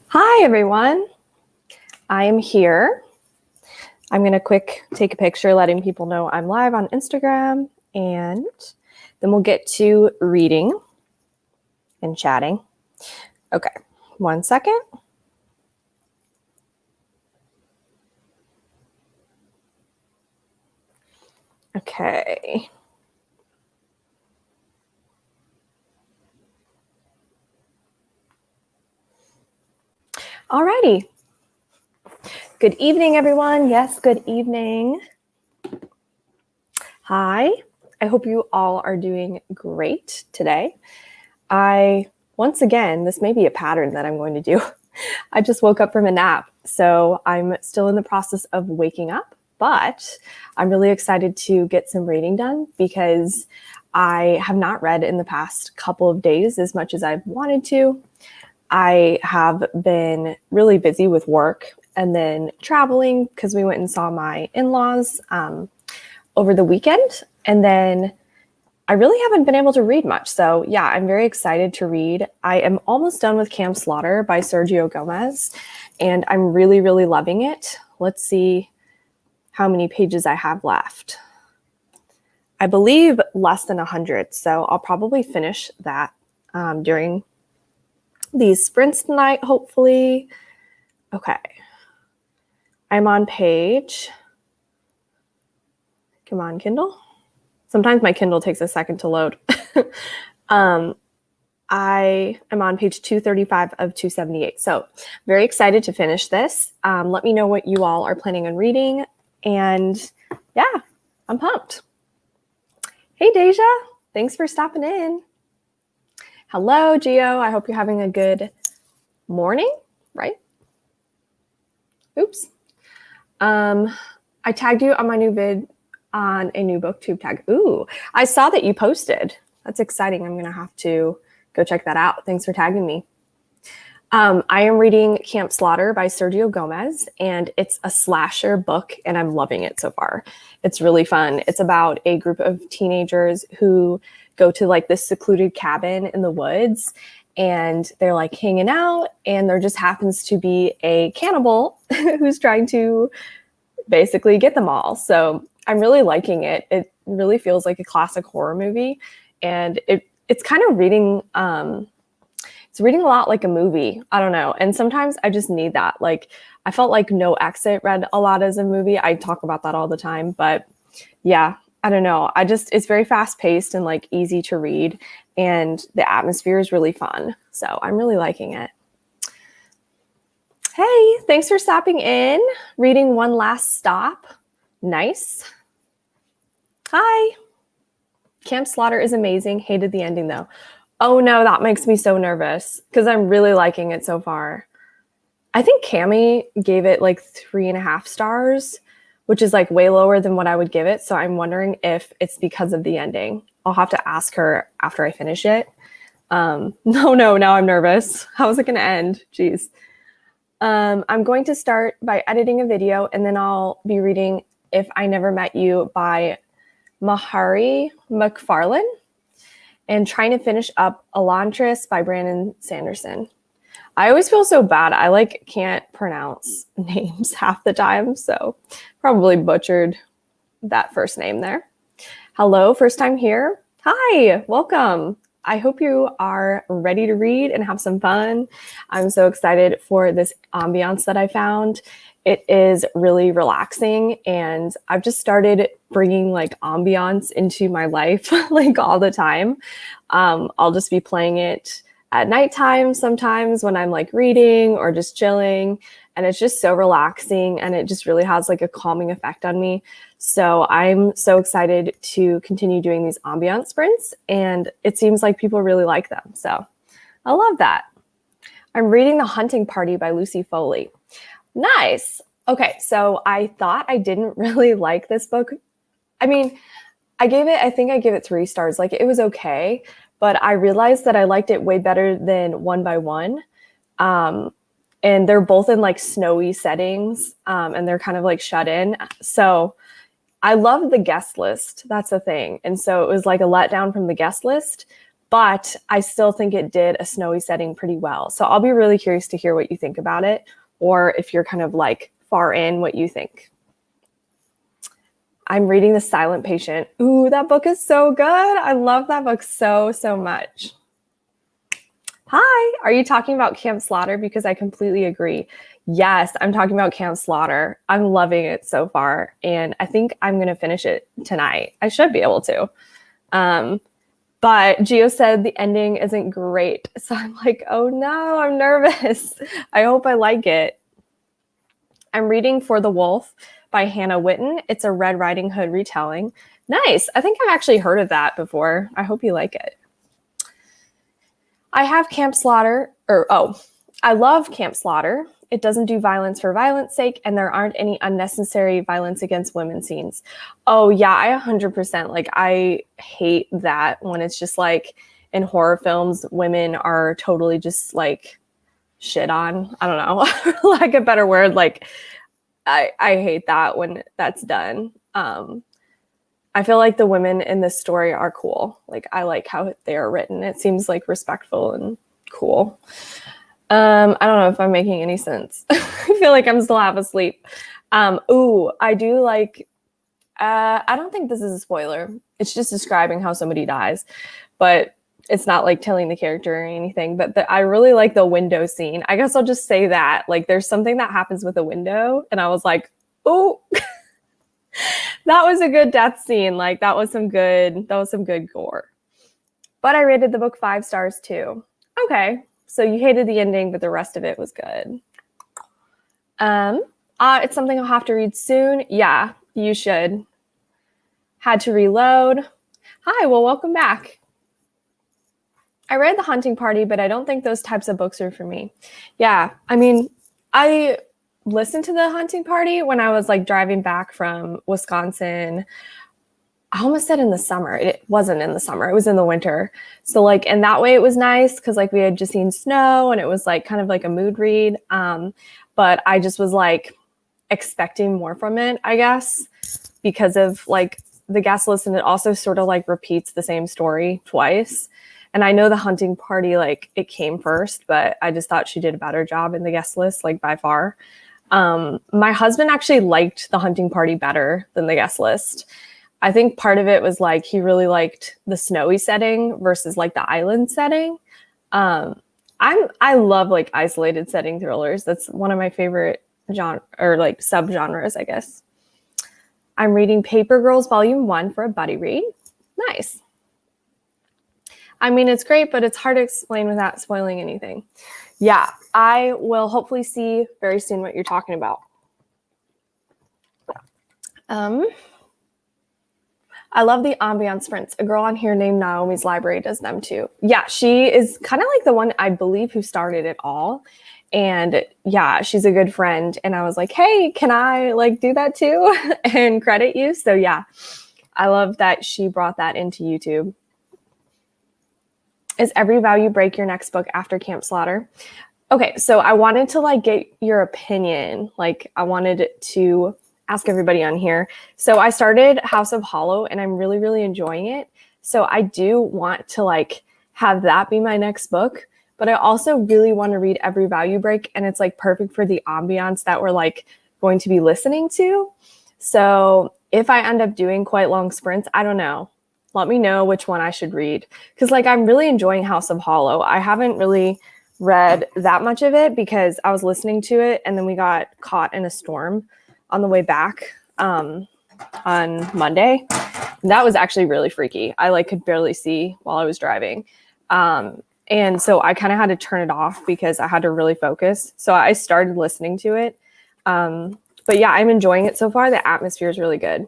Hi, everyone. I am here. I'm going to take a picture letting people know I'm live on Instagram, and then we'll get to reading and chatting. Okay, 1 second. Okay. Alrighty. Good evening, everyone. Yes, good evening. Hi. I hope you all are doing great today. Once again, this may be a pattern that I'm going to do. I just woke up from a nap, so I'm still in the process of waking up, but I'm really excited to get some reading done because I have not read in the past couple of days as much as I've wanted to. I have been really busy with work and then traveling because we went and saw my in-laws over the weekend, and then I really haven't been able to read much. So yeah, I'm very excited to read. I am almost done with Camp Slaughter by Sergio Gomez, and I'm really, really loving it. Let's see how many pages I have left. I believe less than 100, so I'll probably finish that during these sprints tonight, hopefully. Okay. I'm on page. Come on, Kindle. Sometimes my Kindle takes a second to load. I am on page 235 of 278. So very excited to finish this. Let me know what you all are planning on reading. And yeah, I'm pumped. Hey, Deja. Thanks for stopping in. Hello, Gio. I hope you're having a good morning, right? Oops. I tagged you on my new vid on a new booktube tag. Ooh, I saw that you posted. That's exciting. I'm going to have to go check that out. Thanks for tagging me. I am reading Camp Slaughter by Sergio Gomez, and it's a slasher book, and I'm loving it so far. It's really fun. It's about a group of teenagers who go to like this secluded cabin in the woods, and they're like hanging out, and there just happens to be a cannibal who's trying to basically get them all. So I'm really liking it. It really feels like a classic horror movie, and it's kind of reading it's reading a lot like a movie. I don't know. And sometimes I just need that. Like I felt like No Exit read a lot as a movie. I talk about that all the time, but yeah, I don't know. It's very fast paced and like easy to read, and the atmosphere is really fun. So I'm really liking it. Hey, thanks for stopping in. Reading One Last Stop. Nice. Hi. Camp Slaughter is amazing. Hated the ending though. Oh no, that makes me so nervous because I'm really liking it so far. I think Cami gave it like 3.5 stars, which is like way lower than what I would give it. So I'm wondering if it's because of the ending. I'll have to ask her after I finish it. No, now I'm nervous. How is it going to end? Jeez. I'm going to start by editing a video, and then I'll be reading If I Never Met You by Mahari McFarlane, and trying to finish up Elantris by Brandon Sanderson. I always feel so bad. I like can't pronounce names half the time, so probably butchered that first name there. Hello, first time here. Hi, welcome. I hope you are ready to read and have some fun. I'm so excited for this ambiance that I found. It is really relaxing, and I've just started bringing like ambiance into my life like all the time. I'll just be playing it at nighttime sometimes when I'm like reading or just chilling, and it's just so relaxing, and it just really has like a calming effect on me. So I'm so excited to continue doing these ambiance sprints, and it seems like people really like them. So I love that. I'm reading The Hunting Party by Lucy Foley. Nice. Okay, so I thought I didn't really like this book. I mean, I think I gave it 3 stars. Like it was okay, but I realized that I liked it way better than One by One. And they're both in like snowy settings, and they're kind of like shut in. So I love the guest list. That's the thing. And so it was like a letdown from the guest list, but I still think it did a snowy setting pretty well. So I'll be really curious to hear what you think about it, or if you're kind of like far in, what you think. I'm reading The Silent Patient. Ooh, that book is so good. I love that book so, so much. Hi, are you talking about Camp Slaughter? Because I completely agree. Yes, I'm talking about Camp Slaughter. I'm loving it so far, and I think I'm going to finish it tonight. I should be able to. But Gio said the ending isn't great. So I'm like, oh no, I'm nervous. I hope I like it. I'm reading For the Wolf by Hannah Witten. It's a Red Riding Hood retelling. Nice. I think I've actually heard of that before. I hope you like it. I have Camp Slaughter, I love Camp Slaughter. It doesn't do violence for violence sake, and there aren't any unnecessary violence against women scenes. Oh yeah, I 100%, like, I hate that when it's just like in horror films, women are totally just like shit on. I don't know, like a better word. Like, I hate that when that's done. I feel like the women in this story are cool. Like, I like how they are written. It seems like respectful and cool. I don't know if I'm making any sense. I feel like I'm still half asleep. I do like, I don't think this is a spoiler. It's just describing how somebody dies, but it's not like telling the character or anything. But I really like the window scene. I guess I'll just say that. Like, there's something that happens with a window, and I was like, oh, that was a good death scene. Like, that was some good gore. But I rated the book 5 stars too. Okay. So you hated the ending, but the rest of it was good. It's something I'll have to read soon. Yeah, you should. Had to reload. Hi, well, welcome back. I read The Hunting Party, but I don't think those types of books are for me. Yeah, I mean, I listened to The Hunting Party when I was like driving back from Wisconsin. I almost said in the summer. It wasn't in the summer. It was in the winter. So like, in that way it was nice because like we had just seen snow and it was like kind of like a mood read. But I just was like expecting more from it, I guess, because of like the guest list, and it also sort of like repeats the same story twice. And I know The Hunting Party, like, it came first, but I just thought she did a better job in the guest list, like, by far. My husband actually liked The Hunting Party better than the guest list. I think part of it was like he really liked the snowy setting versus like the island setting. I love like isolated setting thrillers. That's one of my favorite genre or like subgenres, I guess. I'm reading Paper Girls Volume 1 for a buddy read. Nice. I mean, it's great, but it's hard to explain without spoiling anything. Yeah, I will hopefully see very soon what you're talking about. I love the Ambiance prints. A girl on here named Naomi's Library does them too. Yeah, she is kind of like the one, I believe, who started it all. And yeah, she's a good friend. And I was like, hey, can I like do that too and credit you? So yeah, I love that she brought that into YouTube. Is Every Vow You Break your next book after Camp Slaughter? Okay, so I wanted to like get your opinion. Like, I wanted to ask everybody on here. So I started House of Holo and I'm really, really enjoying it. So I do want to like have that be my next book, but I also really want to read Every Vow You Break, and it's like perfect for the ambiance that we're like going to be listening to. So if I end up doing quite long sprints, I don't know. Let me know which one I should read. Because like I'm really enjoying House of Holo. I haven't really read that much of it because I was listening to it and then we got caught in a storm on the way back on Monday. And that was actually really freaky. I like could barely see while I was driving. And so I kind of had to turn it off because I had to really focus. So I started listening to it. But yeah, I'm enjoying it so far. The atmosphere is really good.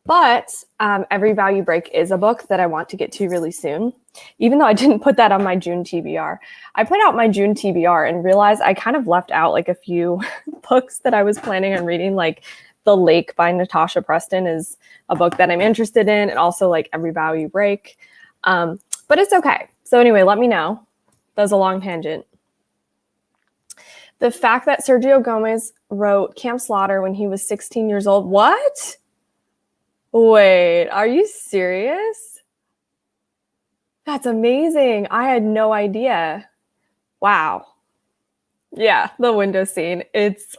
But Every Vow You Break is a book that I want to get to really soon, even though I didn't put that on my June TBR. I put out my June TBR and realized I kind of left out like a few books that I was planning on reading, like The Lake by Natasha Preston is a book that I'm interested in, and also like Every Vow You Break. But it's okay. So anyway, let me know. That was a long tangent. The fact that Sergio Gomez wrote Camp Slaughter when he was 16 years old. What? Wait, are you serious? That's amazing. I had no idea. Wow. Yeah, the window scene. It's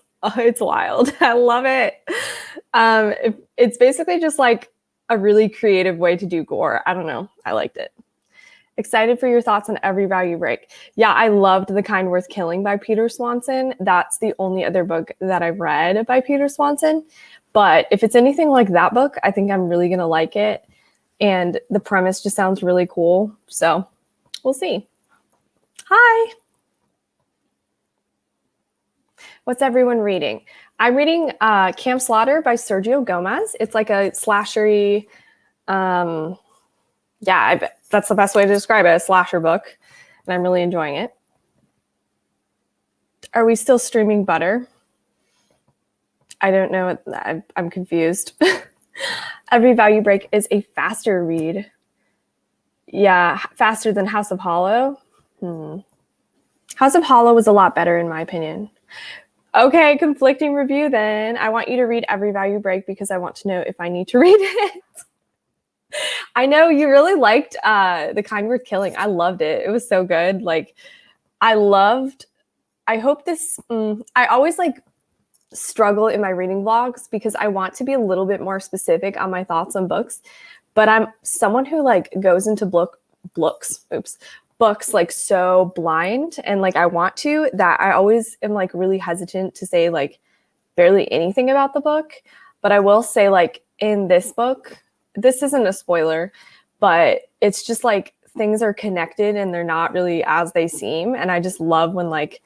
wild. I love it. It's basically just like a really creative way to do gore. I don't know. I liked it. Excited for your thoughts on Every Value Break. Yeah, I loved The Kind Worth Killing by Peter Swanson. That's the only other book that I've read by Peter Swanson. But if it's anything like that book, I think I'm really going to like it. And the premise just sounds really cool. So we'll see. Hi. What's everyone reading? I'm reading Camp Slaughter by Sergio Gomez. It's like a slashery, that's the best way to describe it, a slasher book. And I'm really enjoying it. Are we still streaming Butter? I don't know. I'm confused. Every Value Break is a faster read. Yeah, faster than House of Holo. House of Holo was a lot better in my opinion. Okay, conflicting review then. I want you to read Every Value Break because I want to know if I need to read it. I know you really liked The Kind Worth Killing. I loved it. It was so good. Like, I hope this, I always like struggle in my reading vlogs because I want to be a little bit more specific on my thoughts on books. But I'm someone who like goes into books like so blind and like I want to, that I always am like really hesitant to say like barely anything about the book. But I will say like in this book, this isn't a spoiler, but it's just like things are connected and they're not really as they seem. And I just love when like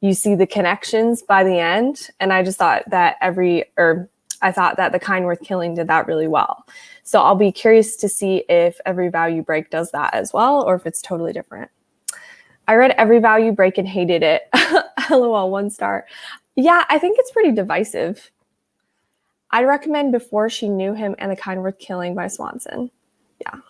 you see the connections by the end. And I just thought that The Kind Worth Killing did that really well. So I'll be curious to see if Every Value Break does that as well, or if it's totally different. I read Every Value Break and hated it. LOL, 1 star. Yeah, I think it's pretty divisive. I'd recommend Before She Knew Him and The Kind Worth Killing by Swanson. Yeah.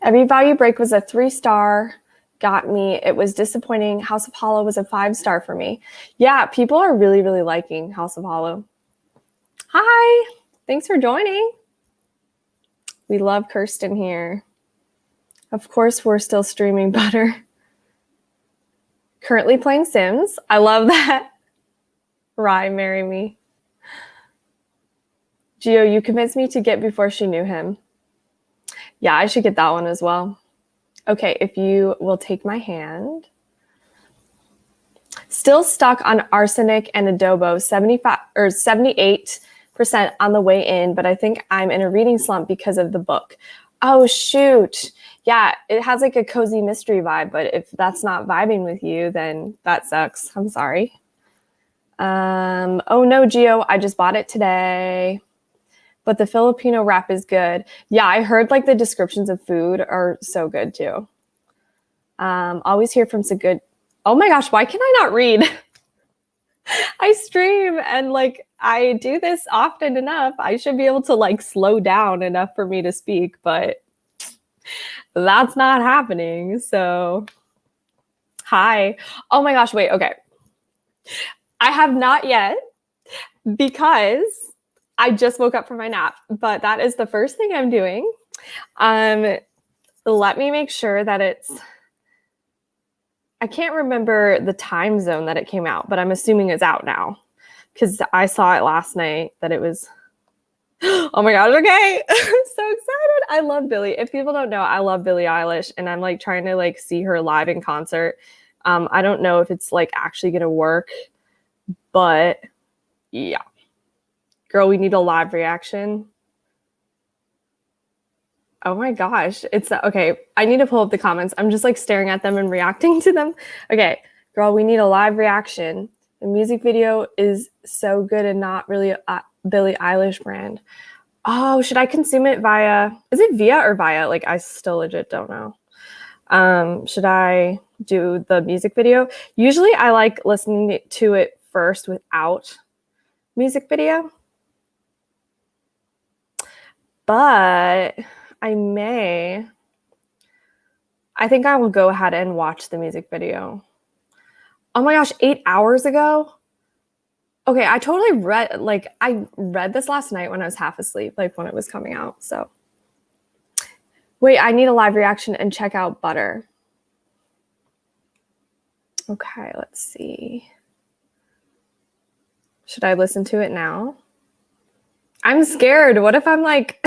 Every Value Break was a 3-star. Got me. It was disappointing. House of Holo was a 5-star for me. Yeah, people are really, really liking House of Holo. Hi. Thanks for joining. We love Kirsten here. Of course, we're still streaming Butter. Currently playing Sims. I love that. Rye, marry me. Gio, you convinced me to get Before She Knew Him. Yeah, I should get that one as well. Okay, if you will take my hand. Still stuck on Arsenic and Adobo, 75 or 78% on the way in, but I think I'm in a reading slump because of the book. Oh, shoot. Yeah, it has like a cozy mystery vibe, but if that's not vibing with you, then that sucks. I'm sorry. Oh no, Gio, I just bought it today. But the Filipino wrap is good. Yeah, I heard like the descriptions of food are so good too. Always hear from some good. Oh my gosh, why can I not read? I stream and like I do this often enough. I should be able to like slow down enough for me to speak, but that's not happening. So, hi. Oh my gosh, wait, okay. I have not yet because I just woke up from my nap, but that is the first thing I'm doing. Let me make sure that I can't remember the time zone that it came out, but I'm assuming it's out now because I saw it last night that it was, oh my gosh, okay. I'm so excited. I love Billie. If people don't know, I love Billie Eilish and I'm like trying to like see her live in concert. I don't know if it's like actually going to work, but yeah. Girl, we need a live reaction. Oh my gosh. It's okay. I need to pull up the comments. I'm just like staring at them and reacting to them. Okay. Girl, we need a live reaction. The music video is so good and not really a Billie Eilish brand. Oh, should I consume it via, is it via or via? Like I still legit don't know. Should I do the music video? Usually I like listening to it first without music video. But I think I will go ahead and watch the music video. Oh my gosh, 8 hours ago? Okay, I totally I read this last night when I was half asleep, like when it was coming out, so. Wait, I need a live reaction and check out Butter. Okay, let's see. Should I listen to it now? I'm scared. What if I'm like,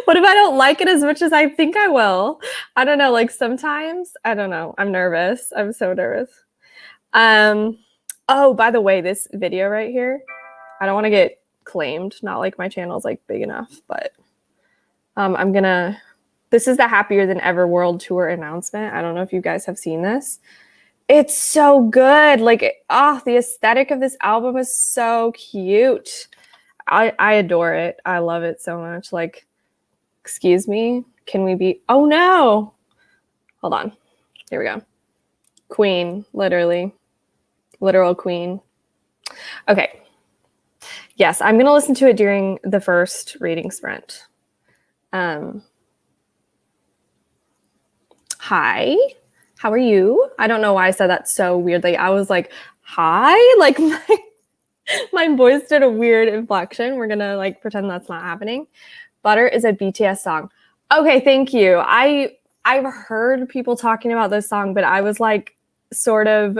what if I don't like it as much as I think I will? I don't know. Like sometimes, I don't know. I'm nervous. I'm so nervous. Oh, by the way, this video right here, I don't want to get claimed. Not like my channel's like big enough, but this is the Happier Than Ever World Tour announcement. I don't know if you guys have seen this. It's so good. Like, the aesthetic of this album is so cute. I adore it. I love it so much. Like, excuse me, can we be, oh no. Hold on. Here we go. Queen, literally. Literal queen. Okay. Yes, I'm going to listen to it during the first reading sprint. Hi, how are you? I don't know why I said that so weirdly. I was like, hi, like my voice did a weird inflection. We're gonna like pretend that's not happening. Butter is a BTS song. Okay, thank you. I've heard people talking about this song, but I was like sort of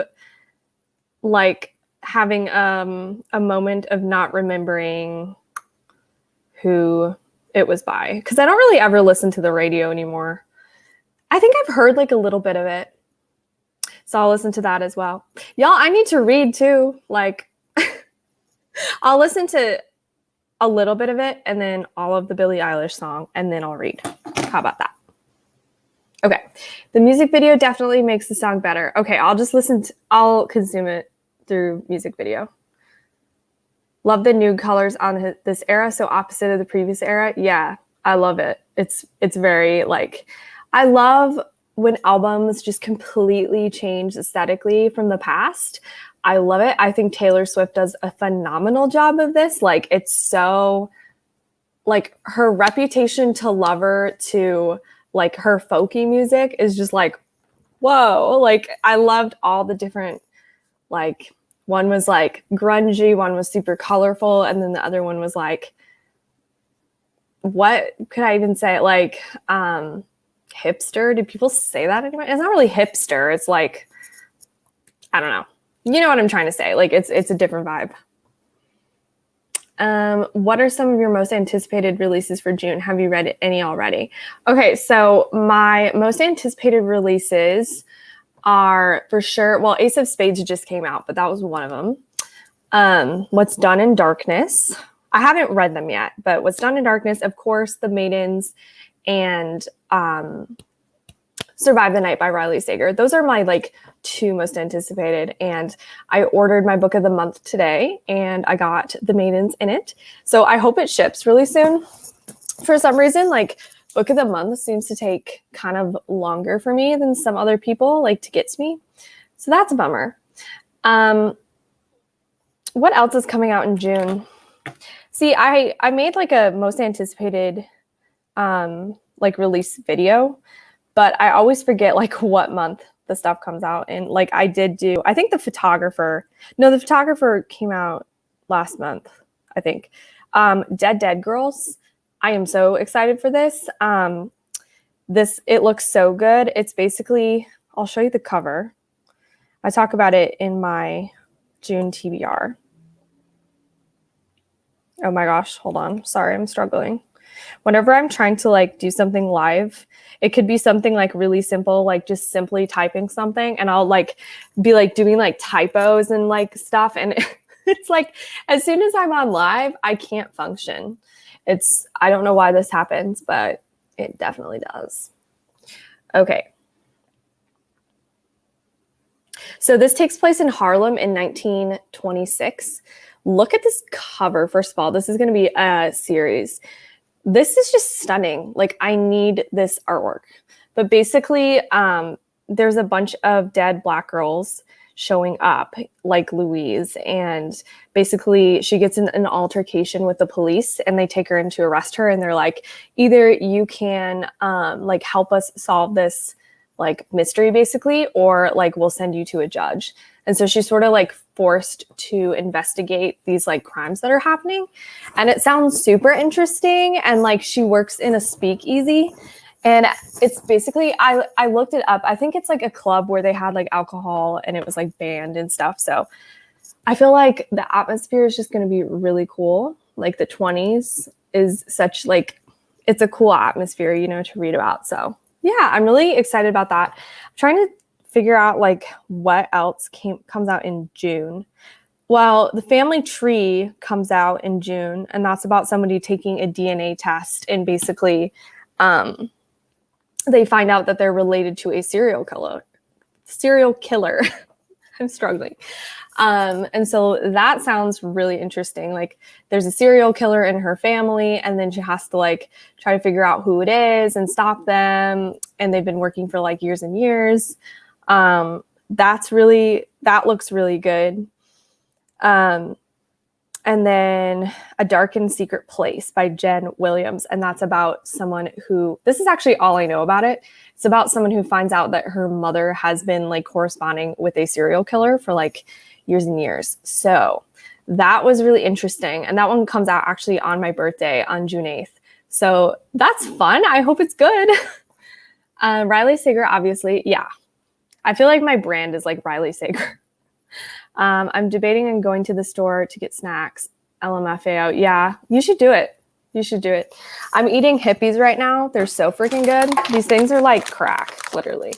like having a moment of not remembering who it was by, because I don't really ever listen to the radio anymore. I think I've heard like a little bit of it. So I'll listen to that as well. Y'all, I need to read too. Like, I'll listen to a little bit of it and then all of the Billie Eilish song, and then I'll read. How about that? Okay. The music video definitely makes the song better. Okay, I'll consume it through music video. Love the nude colors on this era, so opposite of the previous era. Yeah, I love it. It's very like, I love when albums just completely change aesthetically from the past. I love it. I think Taylor Swift does a phenomenal job of this. Like, it's so, like, her reputation to Lover to, like, her folky music is just like, whoa. Like, I loved all the different, like, one was, like, grungy, one was super colorful, and then the other one was, like, what could I even say? Like, hipster. Do people say that anymore? It's not really hipster. It's like, I don't know. You know what I'm trying to say. Like, it's a different vibe. What are some of your most anticipated releases for June? Have you read any already? Okay, so my most anticipated releases are for sure, well, Ace of Spades just came out, but that was one of them. What's Done in Darkness. I haven't read them yet, but What's Done in Darkness, of course, The Maidens, and Survive the Night by Riley Sager. Those are my like two most anticipated, and I ordered my book of the month today, and I got The Maidens in it. So I hope it ships really soon. For some reason, like, book of the month seems to take kind of longer for me than some other people like to get to me. So that's a bummer. What else is coming out in June? See, I made like a most anticipated like release video, but I always forget like what month the stuff comes out. And like I think The Photographer came out last month, I think. Dead Girls. I am so excited for this. It looks so good. It's basically, I'll show you the cover. I talk about it in my June TBR. Oh my gosh, hold on. Sorry, I'm struggling. Whenever I'm trying to like do something live, it could be something like really simple, like just simply typing something, and I'll like be like doing like typos and like stuff. And it's like, as soon as I'm on live, I can't function. I don't know why this happens, but it definitely does. Okay. So this takes place in Harlem in 1926. Look at this cover. First of all, this is going to be a series. This is just stunning. Like, I need this artwork. But basically, there's a bunch of dead Black girls showing up, like Louise. And basically, she gets in an altercation with the police, and they take her in to arrest her. And they're like, either you can like help us solve this like mystery, basically, or like we'll send you to a judge. And so she sort of like forced to investigate these like crimes that are happening. And it sounds super interesting. And like she works in a speakeasy. And it's basically, I looked it up. I think it's like a club where they had like alcohol and it was like banned and stuff. So I feel like the atmosphere is just going to be really cool. Like the 20s is such like, it's a cool atmosphere, you know, to read about. So yeah, I'm really excited about that. I'm trying to figure out like what else comes out in June. Well, The Family Tree comes out in June, and that's about somebody taking a DNA test and basically they find out that they're related to a serial killer. I'm struggling. And so that sounds really interesting. Like there's a serial killer in her family, and then she has to like try to figure out who it is and stop them. And they've been working for like years and years. That looks really good. And then A Dark and Secret Place by Jen Williams. And that's about someone who, this is actually all I know about it. It's about someone who finds out that her mother has been like corresponding with a serial killer for like years and years. So that was really interesting. And that one comes out actually on my birthday on June 8th. So that's fun. I hope it's good. Riley Sager, obviously. Yeah. I feel like my brand is like Riley Sager. I'm debating on going to the store to get snacks. LMFAO. Yeah, you should do it. You should do it. I'm eating Hippies right now. They're so freaking good. These things are like crack, literally.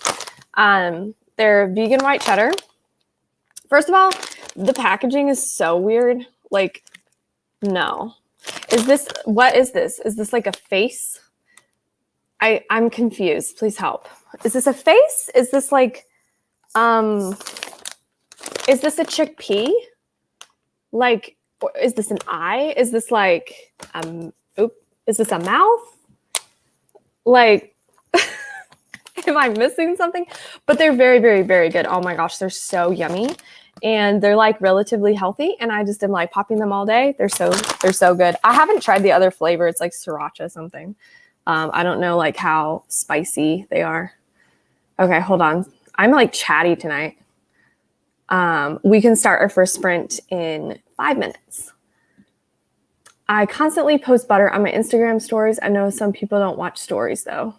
They're vegan white cheddar. First of all, the packaging is so weird. Like, no. What is this? Is this like a face? I'm confused. Please help. Is this a face? Is this like, is this a chickpea? Like, is this an eye? Is this like, is this a mouth? Like, am I missing something? But they're very, very, very good. Oh my gosh, they're so yummy. And they're like relatively healthy. And I just am like popping them all day. They're so good. I haven't tried the other flavor. It's like sriracha something. I don't know like how spicy they are. Okay, hold on. I'm like chatty tonight. We can start our first sprint in 5 minutes. I constantly post butter on my Instagram stories. I know some people don't watch stories though.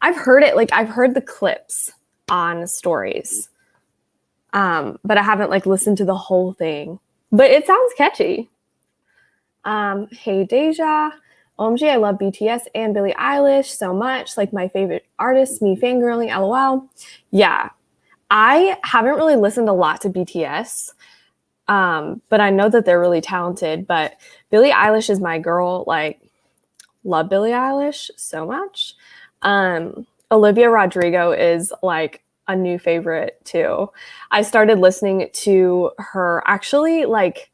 I've heard it, like I've heard the clips on stories. But I haven't like listened to the whole thing. But it sounds catchy. Hey Deja. OMG, I love BTS and Billie Eilish so much. Like my favorite artists, me fangirling, LOL. Yeah. I haven't really listened a lot to BTS, but I know that they're really talented. But Billie Eilish is my girl. Like, love Billie Eilish so much. Olivia Rodrigo is like a new favorite too. I started listening to her actually like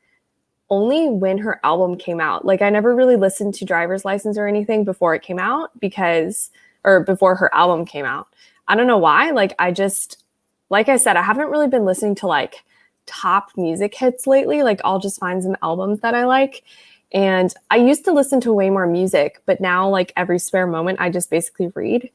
only when her album came out. Like I never really listened to Driver's License or anything before it came out before her album came out. I don't know why. Like I said, I haven't really been listening to like top music hits lately. Like I'll just find some albums that I like. And I used to listen to way more music, but now like every spare moment, I just basically read.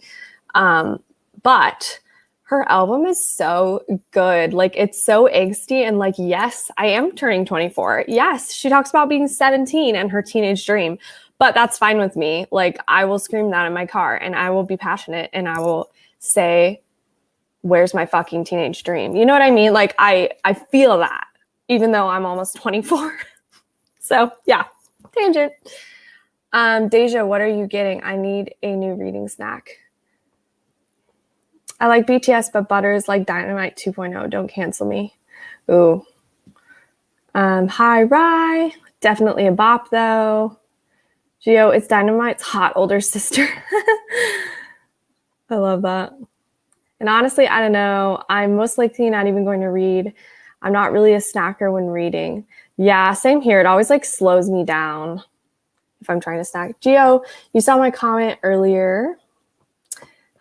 But her album is so good. Like it's so angsty and like, yes, I am turning 24. Yes, she talks about being 17 and her teenage dream, but that's fine with me. Like I will scream that in my car and I will be passionate and I will say, where's my fucking teenage dream? You know what I mean? Like I feel that even though I'm almost 24. So yeah, tangent. Deja, what are you getting? I need a new reading snack. I like BTS, but Butter is like Dynamite 2.0. Don't cancel me. Ooh. Hi, Rye. Definitely a bop, though. Gio, it's Dynamite's hot older sister. I love that. And honestly, I don't know. I'm most likely not even going to read. I'm not really a snacker when reading. Yeah, same here. It always like slows me down if I'm trying to snack. Gio, you saw my comment earlier.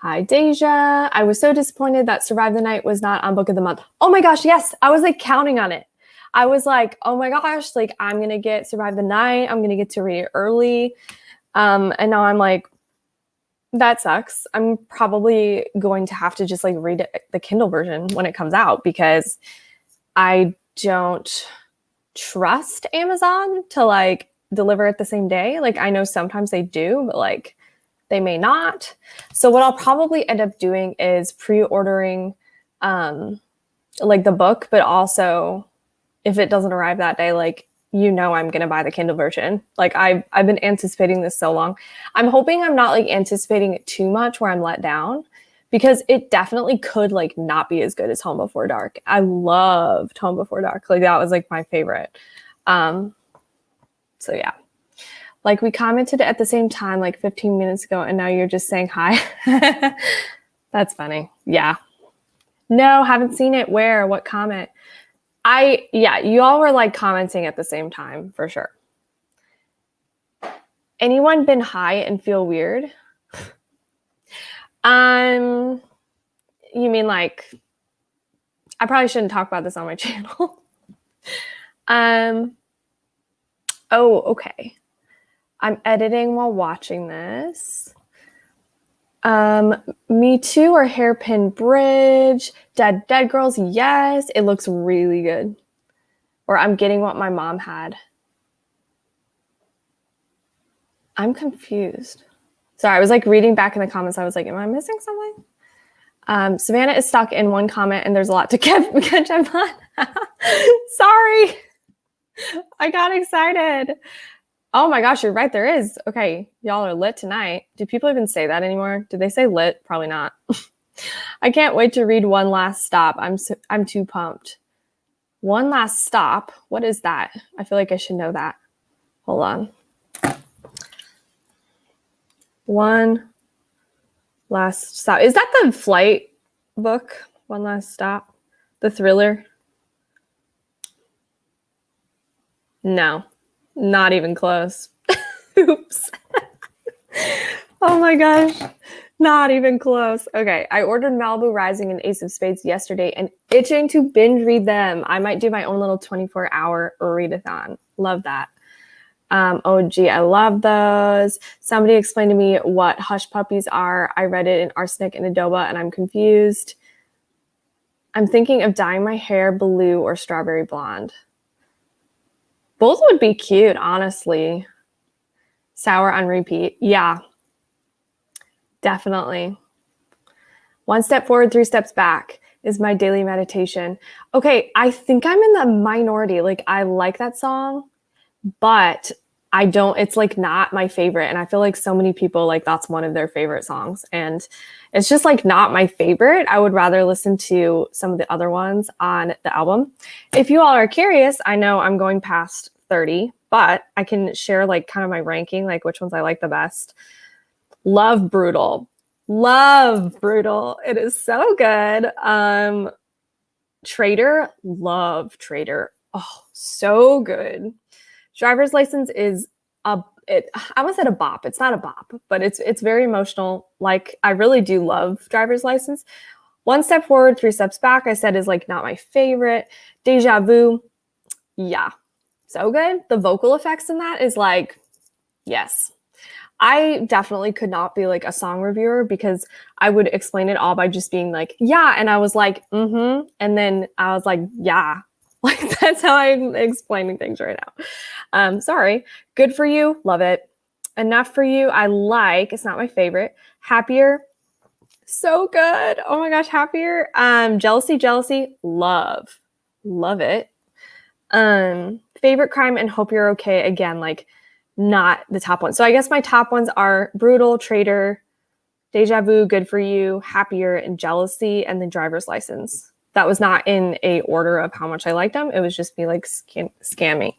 Hi, Deja. I was so disappointed that Survive the Night was not on Book of the Month. Oh my gosh, yes. I was like counting on it. I was like, oh my gosh, like I'm going to get Survive the Night. I'm going to get to read it early. And now I'm like, that sucks. I'm probably going to have to just like read the Kindle version when it comes out because I don't trust Amazon to like deliver it the same day. Like I know sometimes they do, but like they may not. So what I'll probably end up doing is pre-ordering like the book, but also if it doesn't arrive that day, like I'm gonna buy the Kindle version. Like I've been anticipating this so long. I'm hoping I'm not like anticipating it too much where I'm let down, because it definitely could like not be as good as Home Before Dark. I loved Home Before Dark. Like that was like my favorite. So yeah. Like we commented at the same time like 15 minutes ago, and now you're just saying hi. That's funny. Yeah. No, haven't seen it. Where? What comment? You all were like commenting at the same time for sure. Anyone been high and feel weird? You mean like, I probably shouldn't talk about this on my channel. Oh, okay. I'm editing while watching this. Me Too or Hairpin Bridge. Dead Girls, yes. It looks really good. Or I'm getting what my mom had. I'm confused. Sorry, I was like reading back in the comments. I was like, am I missing something? Savannah is stuck in one comment and there's a lot to catch up on. Sorry. I got excited. Oh my gosh, you're right. There is. Okay, y'all are lit tonight. Do people even say that anymore? Do they say lit? Probably not. I can't wait to read One Last Stop. I'm too pumped. One Last Stop. What is that? I feel like I should know that. Hold on. One Last Stop. Is that the flight book? One Last Stop? The thriller? No, not even close. Oops. Oh my gosh. Not even close. Okay, I ordered Malibu Rising and Ace of Spades yesterday and itching to binge read them. I might do my own little 24-hour readathon. Love that. OG, I love those. Somebody explained to me what hush puppies are. I read it in Arsenic and Adoba and I'm confused. I'm thinking of dyeing my hair blue or strawberry blonde. Both would be cute, honestly. Sour on repeat. Yeah, definitely. One step forward, 3 steps back is my daily meditation. Okay, I think I'm in the minority. Like, I like that song, but it's like not my favorite. And I feel like so many people, like that's one of their favorite songs. And it's just like not my favorite. I would rather listen to some of the other ones on the album. If you all are curious, I know I'm going past 30, but I can share like kind of my ranking, like which ones I like the best. Love Brutal. Love Brutal. It is so good. Traitor. Love Traitor. Oh, so good. Driver's License is I almost said a bop. It's not a bop, but it's very emotional. Like I really do love Driver's License. One step forward, 3 steps back, I said is like not my favorite. Deja Vu. Yeah. So good. The vocal effects in that is like, yes. I definitely could not be like a song reviewer because I would explain it all by just being like, yeah. And I was like, mm-hmm. And then I was like, yeah. Like that's how I'm explaining things right now. Sorry. Good for You. Love it. Enough for You. I like. It's not my favorite. Happier. So good. Oh my gosh. Happier. Jealousy. Love it. Favorite Crime and Hope You're Okay. Again, like not the top one. So I guess my top ones are Brutal, Traitor, Deja Vu, Good for You, Happier, and Jealousy, and then Driver's License. That was not in a order of how much I liked them. It was just me like scanning.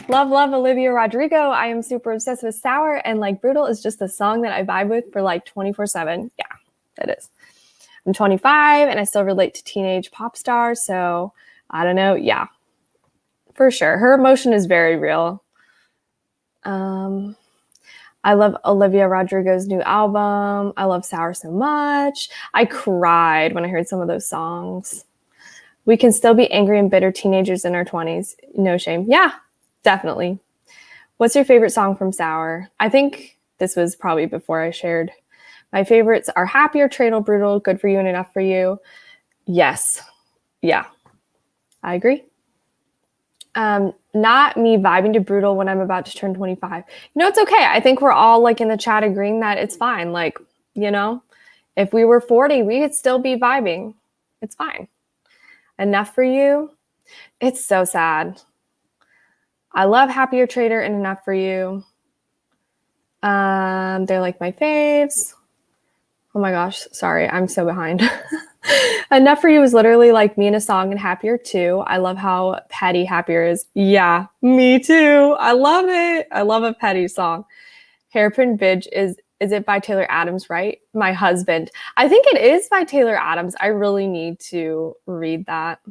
Love Olivia Rodrigo. I am super obsessed with Sour, and like Brutal is just a song that I vibe with for like 24/7. Yeah, it is. I'm 25 and I still relate to teenage pop stars. So I don't know. Yeah, for sure. Her emotion is very real. I love Olivia Rodrigo's new album. I love Sour so much. I cried when I heard some of those songs. We can still be angry and bitter teenagers in our 20s. No shame. Yeah, definitely. What's your favorite song from Sour? I think this was probably before I shared. My favorites are Happier, Traitor, Brutal, Good for You, and Enough for You. Yes. Yeah, I agree. Not me vibing to Brutal when I'm about to turn 25. It's okay. I think we're all like in the chat agreeing that it's fine. Like, if we were 40, we could still be vibing. It's fine. Enough for You. It's so sad. I love Happier Trader and Enough for You. They're like my faves. Oh my gosh, sorry, I'm so behind. Enough for You is literally like me in a song, and Happier too. I love how petty Happier is. Yeah, me too. I love it. I love a petty song. Hairpin Bitch is it by Taylor Adams, right? My husband. I think it is by Taylor Adams. I really need to read that.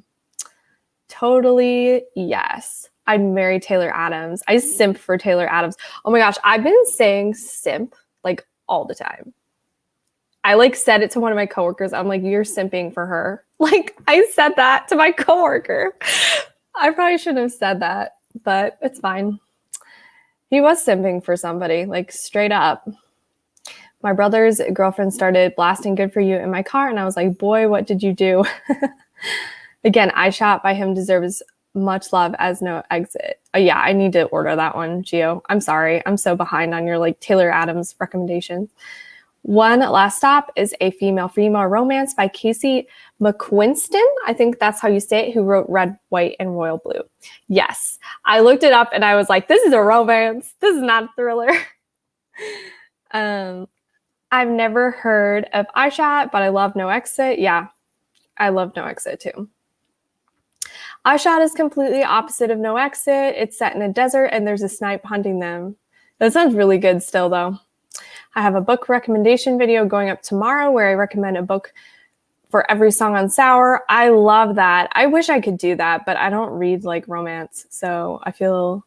Totally, yes. I'd marry Taylor Adams. I simp for Taylor Adams. Oh my gosh, I've been saying simp like all the time. I like said it to one of my coworkers. I'm like, you're simping for her. Like I said that to my coworker. I probably shouldn't have said that, but it's fine. He was simping for somebody, like straight up. My brother's girlfriend started blasting Good For You in my car, and I was like, boy, what did you do? Again, I Shot by him deserves much love as No Exit. Yeah, I need to order that one, Gio. I'm sorry. I'm so behind on your like Taylor Adams recommendations. One Last Stop is a female romance by Casey McQuiston. I think that's how you say it, who wrote Red, White, and Royal Blue. Yes, I looked it up and I was like, this is a romance. This is not a thriller. I've never heard of I Shot, but I love No Exit. Yeah, I love No Exit too. I Shot is completely opposite of No Exit. It's set in a desert and there's a snipe hunting them. That sounds really good still though. I have a book recommendation video going up tomorrow where I recommend a book for every song on Sour. I love that. I wish I could do that, but I don't read like romance, so I feel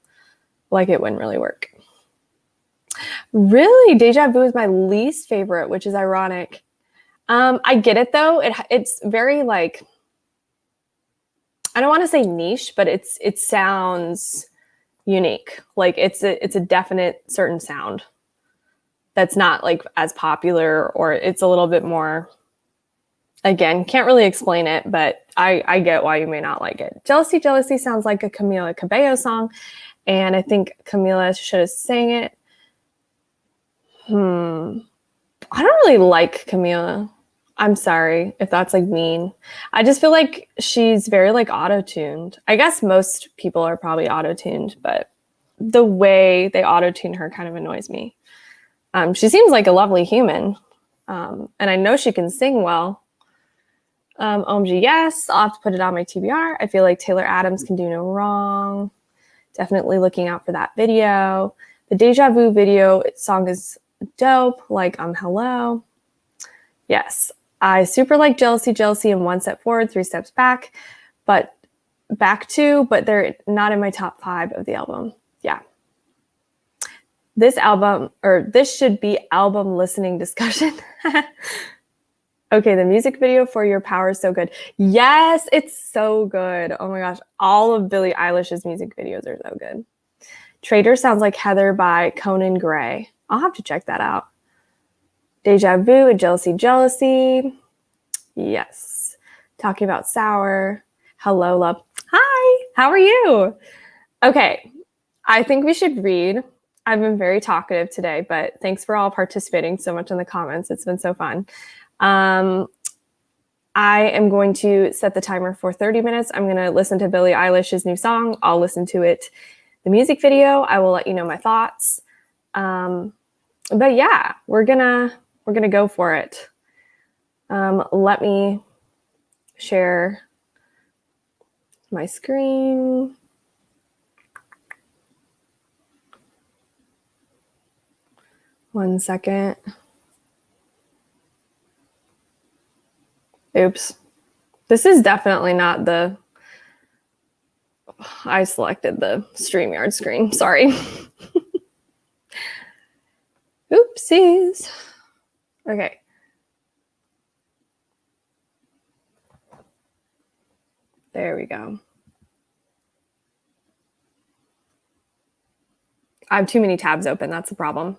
like it wouldn't really work. Really? Deja Vu is my least favorite, which is ironic. I get it though. It's very like, I don't want to say niche, but it sounds unique. Like it's a definite certain sound that's not like as popular, or it's a little bit more, again, can't really explain it, but I get why you may not like it. Jealousy, Jealousy sounds like a Camila Cabello song, and I think Camila should have sang it. I don't really like Camila. I'm sorry if that's like mean. I just feel like she's very like auto-tuned. I guess most people are probably auto-tuned, but the way they auto-tune her kind of annoys me. She seems like a lovely human, and I know she can sing well. OMG, yes, I'll have to put it on my TBR. I feel like Taylor Adams can do no wrong. Definitely looking out for that video. The Deja Vu video song is dope, like Hello. Yes, I super like Jealousy, Jealousy, and One Step Forward, Three Steps Back, but they're not in my top 5 of the album. Yeah. This should be album listening discussion. Okay, the music video for Your Power is so good. Yes, it's so good. Oh my gosh, all of Billie Eilish's music videos are so good. Trader sounds like Heather by Conan Gray. I'll have to check that out. Deja Vu and Jealousy, Jealousy. Yes. Talking about Sour. Hello, love. Hi, how are you? Okay, I think we should read. I've been very talkative today, but thanks for all participating so much in the comments. It's been so fun. I am going to set the timer for 30 minutes. I'm going to listen to Billie Eilish's new song. I'll listen to it, the music video. I will let you know my thoughts. But yeah, we're gonna go for it. Let me share my screen. One second. Oops. This is definitely not I selected the StreamYard screen. Sorry. Oopsies. Okay. There we go. I have too many tabs open. That's the problem.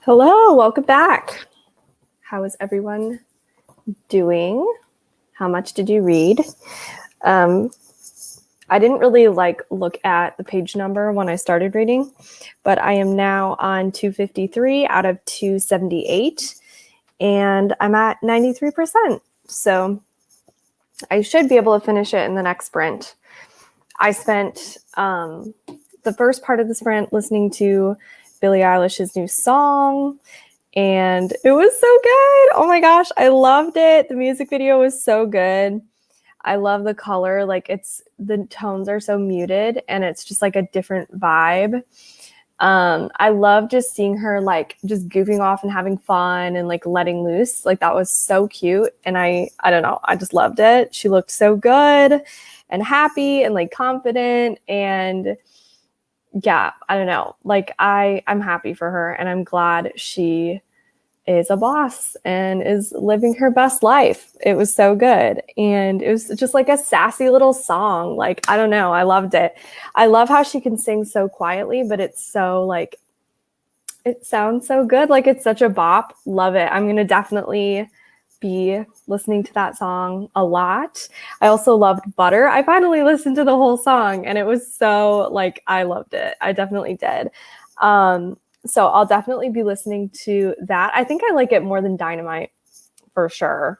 Hello, welcome back. How is everyone doing? How much did you read? I didn't really look at the page number when I started reading, but I am now on 253 out of 278, and I'm at 93%. So I should be able to finish it in the next sprint. I spent the first part of the sprint listening to Billie Eilish's new song, and it was so good. Oh my gosh, I loved it. The music video was so good. I love the color. The tones are so muted, and it's just like a different vibe. I love just seeing her just goofing off and having fun and letting loose. That was so cute. And I don't know, I just loved it. She looked so good and happy and confident, and yeah, I don't know. I'm happy for her, and I'm glad she is a boss and is living her best life. It was so good. And it was just a sassy little song. I don't know. I loved it. I love how she can sing so quietly, but it's so it sounds so good. It's such a bop. Love it. I'm going to definitely be listening to that song a lot. I also loved Butter. I finally listened to the whole song, and it was so I loved it. I definitely did. So I'll definitely be listening to that. I think I like it more than Dynamite for sure.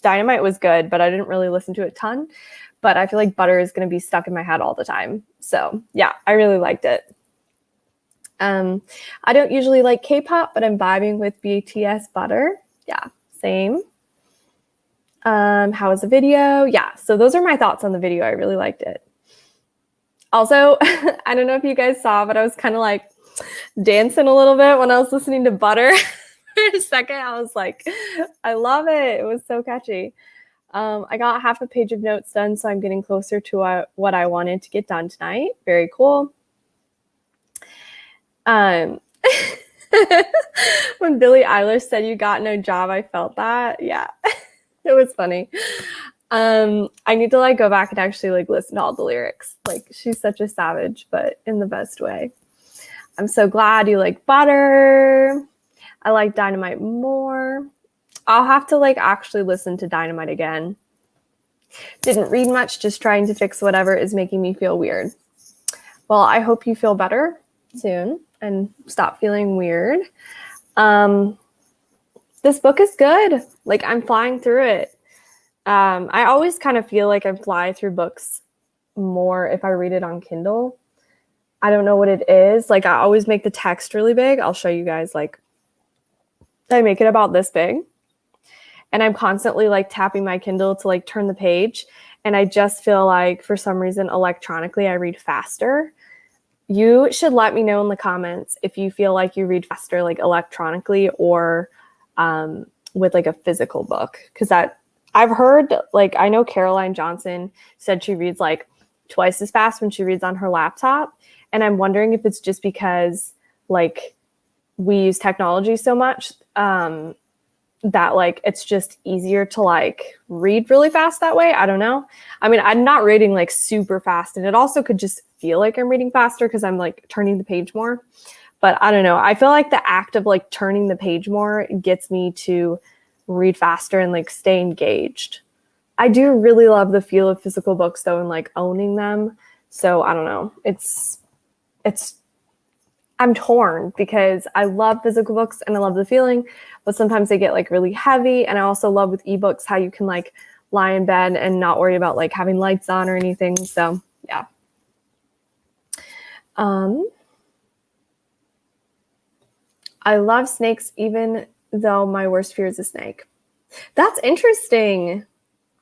Dynamite was good, but I didn't really listen to it a ton. But I feel like Butter is going to be stuck in my head all the time. So yeah, I really liked it. I don't usually like K-pop, but I'm vibing with BTS Butter. Yeah, same. How was the video? Yeah, so those are my thoughts on the video. I really liked it. Also, I don't know if you guys saw, but I was kind of dancing a little bit when I was listening to Butter. For a second, I was I love it. It was so catchy. I got half a page of notes done, so I'm getting closer to what I wanted to get done tonight. Very cool. When Billie Eilish said you got no job, I felt that. Yeah, it was funny. I need to go back and actually listen to all the lyrics. She's such a savage, but in the best way. I'm so glad you like Butter. I like Dynamite more. I'll have to actually listen to Dynamite again. Didn't read much, just trying to fix whatever is making me feel weird. Well, I hope you feel better soon and stop feeling weird. This book is good. I'm flying through it. I always kind of feel like I fly through books more if I read it on Kindle. I don't know what it is. I always make the text really big. I'll show you guys. I make it about this big. And I'm constantly tapping my Kindle to turn the page. And I just feel for some reason, electronically, I read faster. You should let me know in the comments if you feel like you read faster, electronically or with a physical book. Because I've heard, I know Caroline Johnson said she reads twice as fast when she reads on her laptop. And I'm wondering if it's just because we use technology so much that it's just easier to read really fast that way. I don't know. I mean, I'm not reading super fast, and it also could just feel like I'm reading faster because I'm turning the page more. But I don't know. I feel the act of turning the page more gets me to read faster and stay engaged. I do really love the feel of physical books though, and owning them. So I don't know. I'm torn because I love physical books and I love the feeling, but sometimes they get really heavy. And I also love with ebooks how you can lie in bed and not worry about having lights on or anything. So yeah. I love snakes even though my worst fear is a snake. That's interesting.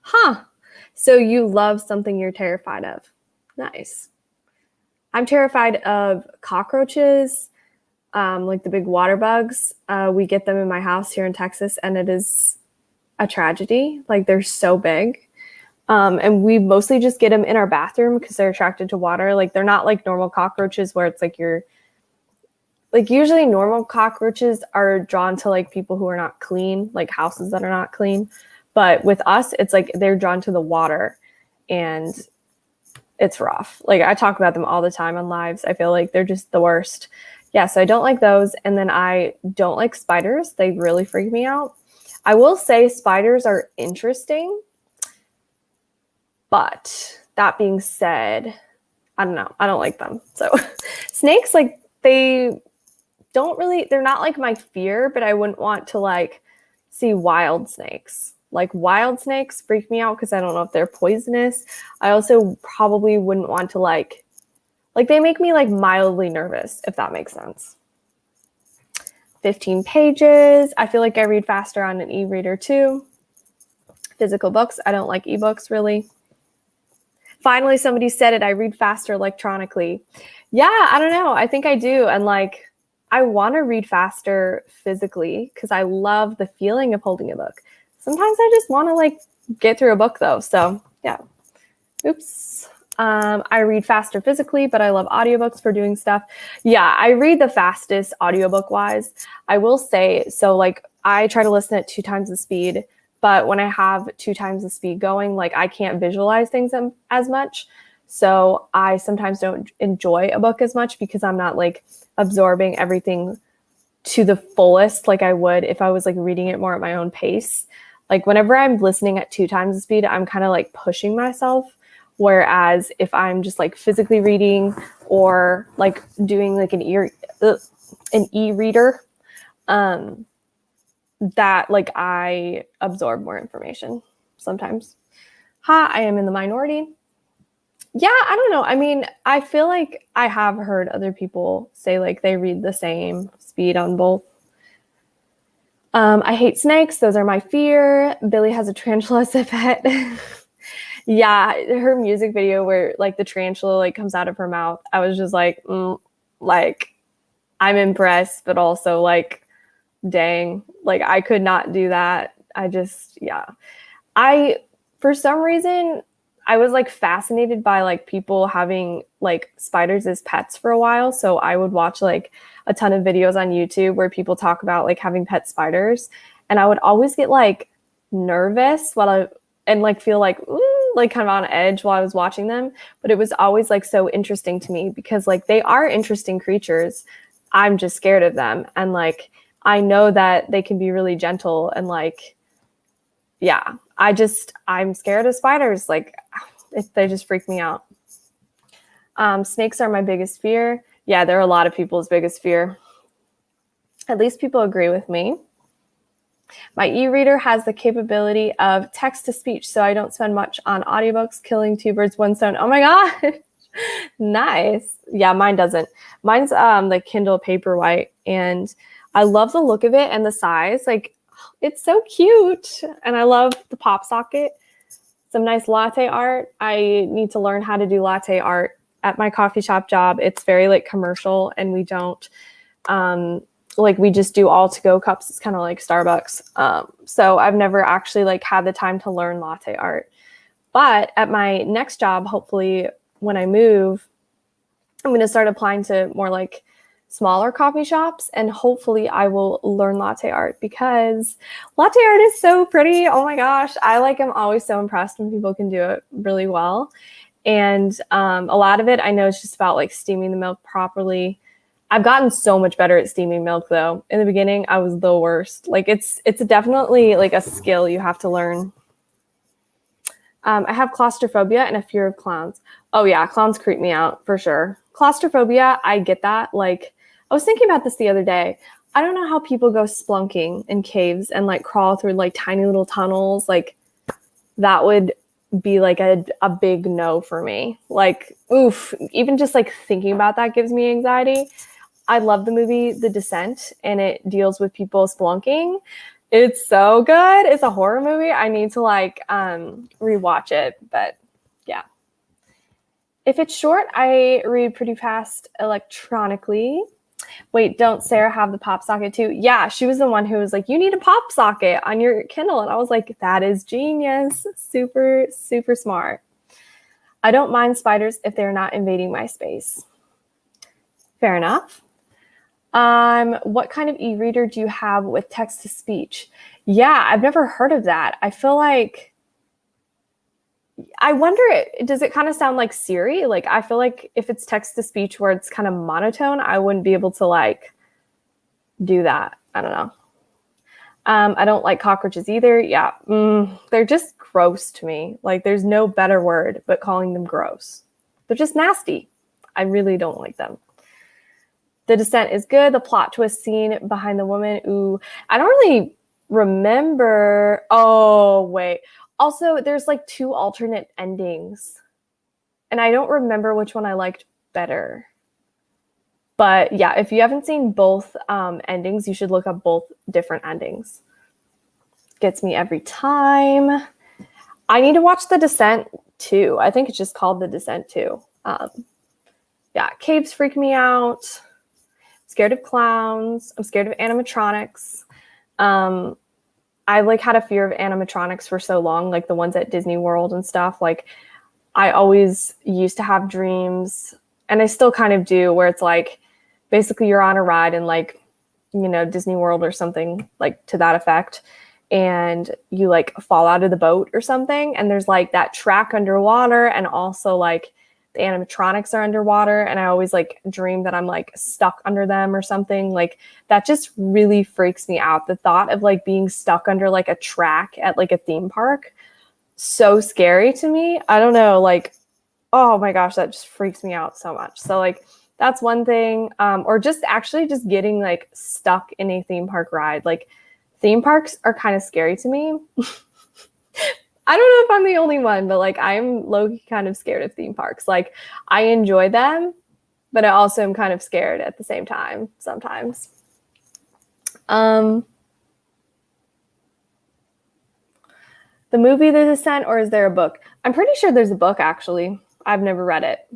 Huh. So you love something you're terrified of. Nice. I'm terrified of cockroaches, the big water bugs. We get them in my house here in Texas, and it is a tragedy. They're so big. And we mostly just get them in our bathroom because they're attracted to water. They're not normal cockroaches where it's usually normal cockroaches are drawn to people who are not clean, houses that are not clean. But with us, it's they're drawn to the water, and it's rough. I talk about them all the time on lives. I feel they're just the worst. Yeah, so I don't like those. And then I don't like spiders. They really freak me out. I will say spiders are interesting. But that being said, I don't know. I don't like them. So snakes, like they don't really, they're not like my fear, but I wouldn't want to like see wild snakes. Like wild snakes freak me out because I don't know if they're poisonous. I also probably wouldn't want to like they make me like mildly nervous, if that makes sense. 15 pages. I feel like I read faster on an e-reader too. Physical books. I don't like ebooks really. Finally, somebody said it. I read faster electronically. Yeah, I don't know. I think I do. And like, I want to read faster physically because I love the feeling of holding a book. Sometimes I just want to like get through a book though. So yeah. Oops. I read faster physically, but I love audiobooks for doing stuff. Yeah, I read the fastest audiobook wise. I will say, so like I try to listen at 2 times the speed, but when I have 2 times the speed going, like I can't visualize things as much. So I sometimes don't enjoy a book as much because I'm not like absorbing everything to the fullest like I would if I was like reading it more at my own pace. Like whenever I'm listening at 2 times the speed, I'm kind of like pushing myself. Whereas if I'm just like physically reading or like doing like an e-reader, that like I absorb more information sometimes. I am in the minority. Yeah, I don't know. I mean, I feel like I have heard other people say like they read the same speed on both. I hate snakes. Those are my fear. Billy has a tarantula as a pet. Yeah, her music video where like the tarantula like comes out of her mouth. I was just like, like I'm impressed, but also like, dang, like I could not do that. For some reason, I was like fascinated by like people having like spiders as pets for a while. So I would watch like a ton of videos on YouTube where people talk about like having pet spiders. And I would always get like nervous and like feel like, ooh, like kind of on edge while I was watching them. But it was always like so interesting to me because like they are interesting creatures. I'm just scared of them. And like, I know that they can be really gentle and like, yeah, I'm scared of spiders. Like they just freak me out. Snakes are my biggest fear. Yeah, they're a lot of people's biggest fear. At least people agree with me. My e-reader has the capability of text to speech, so I don't spend much on audiobooks, killing 2 birds, 1 stone. Oh my God. Nice. Yeah, mine doesn't. Mine's the Kindle Paperwhite, and I love the look of it and the size. Like, it's so cute. And I love the pop socket. Some nice latte art. I need to learn how to do latte art at my coffee shop job. It's very like commercial, and we don't like we just do all to go cups. It's kind of like Starbucks. So I've never actually like had the time to learn latte art. But at my next job, hopefully when I move, I'm going to start applying to more like smaller coffee shops, and hopefully I will learn latte art because latte art is so pretty. Oh my gosh. I like am always so impressed when people can do it really well. And a lot of it I know is just about like steaming the milk properly. I've gotten so much better at steaming milk though. In the beginning, I was the worst. Like it's definitely like a skill you have to learn. I have claustrophobia and a fear of clowns. Oh yeah, clowns creep me out for sure. Claustrophobia, I get that. Like I was thinking about this the other day. I don't know how people go splunking in caves and like crawl through like tiny little tunnels. Like that would be like a big no for me. Like, oof, even just like thinking about that gives me anxiety. I love the movie The Descent, and it deals with people spelunking. It's so good. It's a horror movie. I need to like rewatch it, but yeah. If it's short, I read pretty fast electronically. Wait, don't Sarah have the pop socket too? Yeah, she was the one who was like, you need a pop socket on your Kindle. And I was like, that is genius. Super, super smart. I don't mind spiders if they're not invading my space. Fair enough. What kind of e-reader do you have with text to speech? Yeah, I've never heard of that. I feel like, I wonder, does it kind of sound like Siri? Like, I feel like if it's text to speech where it's kind of monotone, I wouldn't be able to like do that. I don't know. I don't like cockroaches either. Yeah, they're just gross to me. Like, there's no better word but calling them gross. They're just nasty. I really don't like them. The Descent is good. The plot twist scene behind the woman. Ooh, I don't really remember. Oh, wait. Also, there's like 2 alternate endings. And I don't remember which one I liked better. But yeah, if you haven't seen both endings, you should look up both different endings. Gets me every time. I need to watch The Descent too. I think it's just called The Descent too. Yeah, caves freak me out. I'm scared of clowns. I'm scared of animatronics. I like had a fear of animatronics for so long, like the ones at Disney World and stuff. Like, I always used to have dreams, and I still kind of do, where it's like basically you're on a ride in like, you know, Disney World or something like to that effect, and you like fall out of the boat or something, and there's like that track underwater, and also like the animatronics are underwater, and I always like dream that I'm like stuck under them or something. Like, that just really freaks me out. The thought of like being stuck under like a track at like a theme park, so scary to me. I don't know, like, oh my gosh, that just freaks me out so much. So like, that's one thing. Or just actually just getting like stuck in a theme park ride. Like, theme parks are kind of scary to me. I don't know if I'm the only one, but like, I'm low-key kind of scared of theme parks. Like, I enjoy them, but I also am kind of scared at the same time sometimes. The movie The Descent, or is there a book? I'm pretty sure there's a book, actually. I've never read it.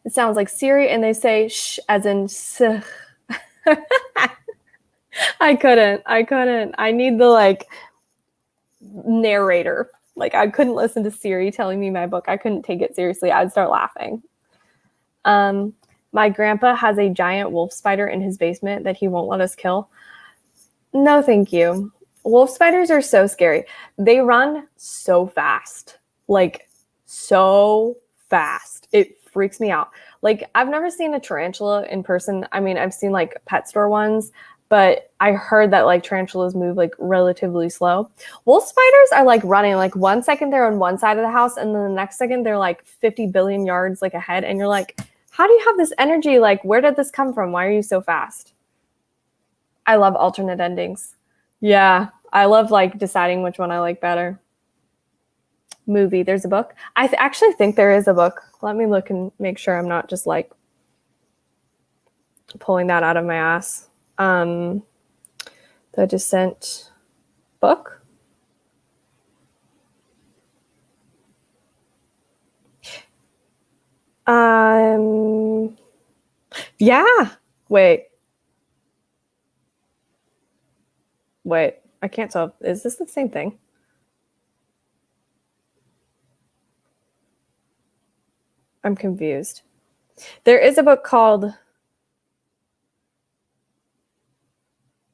It sounds like Siri, and they say shh as in s. I couldn't. I need the like narrator. Like, I couldn't listen to Siri telling me my book. I couldn't take it seriously. I'd start laughing. My grandpa has a giant wolf spider in his basement that he won't let us kill. No, thank you. Wolf spiders are so scary. They run so fast. Like, so fast. It freaks me out. Like, I've never seen a tarantula in person. I mean, I've seen like pet store ones, but I heard that like tarantulas move like relatively slow. Wolf spiders are like running. Like, 1 second they're on one side of the house, and then the next second they're like 50 billion yards like ahead. And you're like, how do you have this energy? Like, where did this come from? Why are you so fast? I love alternate endings. Yeah, I love like deciding which one I like better. Movie, there's a book. I actually think there is a book. Let me look and make sure I'm not just like pulling that out of my ass. The Descent book. Yeah. Wait, I can't tell. Is this the same thing? I'm confused. There is a book called...